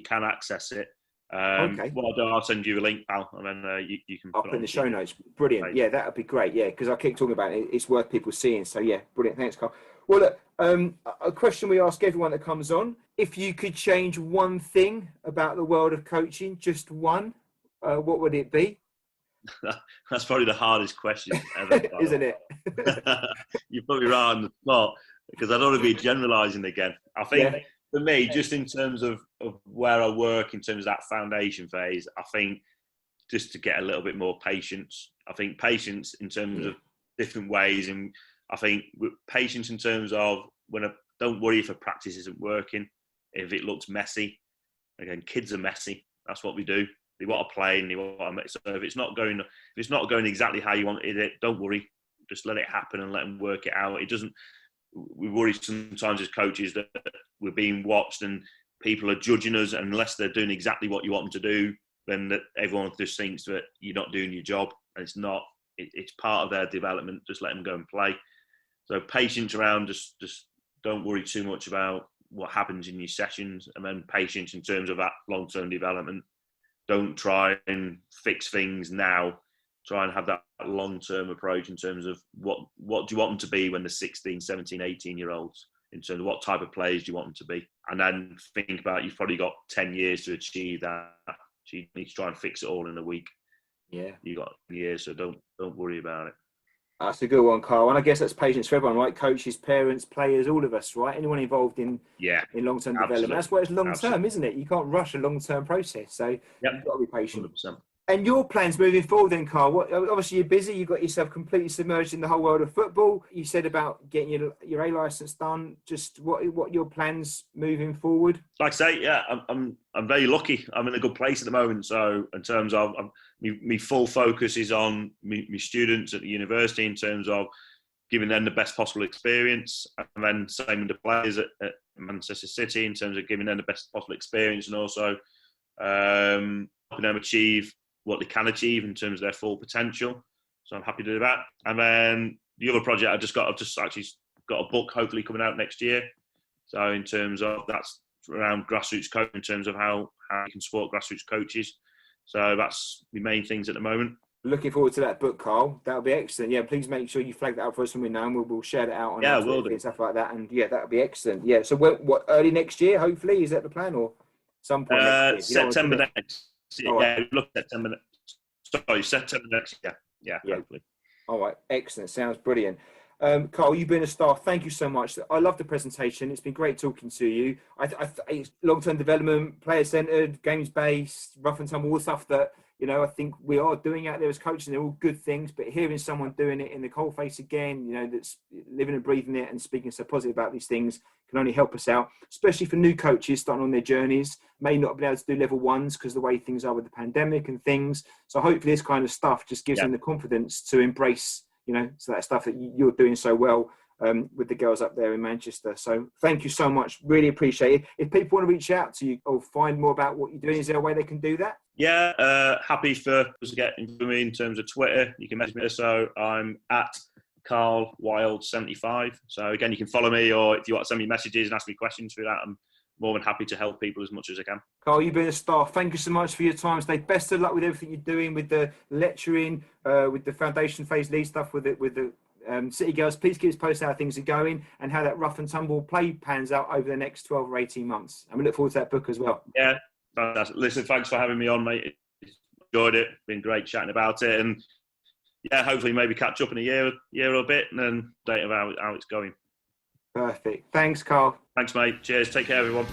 can access it. Okay. Well, I'll send you a link, pal, and then you can. I'll put in the show notes. Brilliant. Page. Yeah, that would be great. Yeah, because I keep talking about it. It's worth people seeing. So yeah, brilliant. Thanks, Carl. Well, look, a question we ask everyone that comes on: if you could change one thing about the world of coaching, just one, what would it be? That's probably the hardest question ever, isn't it? You put me right on the spot, because I don't want to be generalising again. I think. Yeah. For me, just in terms of where I work, in terms of that foundation phase, I think just to get a little bit more patience. I think patience in terms of different ways, and I think patience in terms of don't worry if a practice isn't working, if it looks messy. Again, kids are messy. That's what we do. They want to play and they want to. So if it's not going exactly how you wanted it, don't worry. Just let it happen and let them work it out. It doesn't. We worry sometimes as coaches that we're being watched and people are judging us, and unless they're doing exactly what you want them to do, then everyone just thinks that you're not doing your job. And it's not. It's part of their development. Just let them go and play. So patience around, just don't worry too much about what happens in your sessions, and then patience in terms of that long-term development. Don't try and fix things now. Try and have that long-term approach in terms of what do you want them to be when they're 16, 17, 18-year-olds, in terms of what type of players do you want them to be. And then think about, you've probably got 10 years to achieve that. You need to try and fix it all in a week. Yeah. You've got years, so don't worry about it. That's a good one, Carl. And I guess that's patience for everyone, right? Coaches, parents, players, all of us, right? Anyone involved in long-term development. That's why it's long-term, isn't it? You can't rush a long-term process. So you've got to be patient. 100%. And your plans moving forward then, Carl? Obviously, you're busy. You've got yourself completely submerged in the whole world of football. You said about getting your A licence done. Just what are your plans moving forward? Like I say, I'm very lucky. I'm in a good place at the moment. So in terms of my full focus is on my students at the university, in terms of giving them the best possible experience, and then same with the players at Manchester City, in terms of giving them the best possible experience, and also helping them achieve what they can achieve in terms of their full potential. So I'm happy to do that. And then the other project I've just actually got a book hopefully coming out next year. So in terms of, that's around grassroots coaching, in terms of how you can support grassroots coaches. So that's the main things at the moment. Looking forward to that book, Carl. That'll be excellent. Yeah, please make sure you flag that up for us when we know, and we'll share that out on our Twitter and stuff like that. And yeah, that'll be excellent. Yeah. So what early next year, hopefully, is that the plan, or some point next year? September next. Look, September next year. Yeah, hopefully. All right, excellent. Sounds brilliant. Carl, you've been a star. Thank you so much. I love the presentation. It's been great talking to you. It's long-term development, player-centered, games-based, rough and tumble, all the stuff that, you know, I think we are doing out there as coaches. They're all good things, but hearing someone doing it in the coalface again, you know, that's living and breathing it and speaking so positive about these things can only help us out, especially for new coaches starting on their journeys, may not be able to do level ones because the way things are with the pandemic and things. So hopefully this kind of stuff just gives them the confidence to embrace, you know, so that stuff that you're doing so well with the girls up there in Manchester. So thank you so much. Really appreciate it. If people want to reach out to you or find more about what you're doing, is there a way they can do that? Yeah, happy for us to get into me in terms of Twitter. You can message me. So I'm at Carl Wild 75. So again, you can follow me, or if you want to send me messages and ask me questions through that, I'm more than happy to help people as much as I can. Carl, you've been a star. Thank you so much for your time today. Best of luck with everything you're doing, with the lecturing, with the foundation phase lead stuff, with the City Girls. Please keep us posted how things are going and how that Rough and Tumble play pans out over the next 12 or 18 months. And we look forward to that book as well. Yeah, fantastic. Listen, thanks for having me on, mate. Enjoyed it. Been great chatting about it. And yeah, hopefully maybe catch up in a year or a bit and then date about how it's going. Perfect. Thanks, Carl. Thanks, mate. Cheers. Take care, everyone.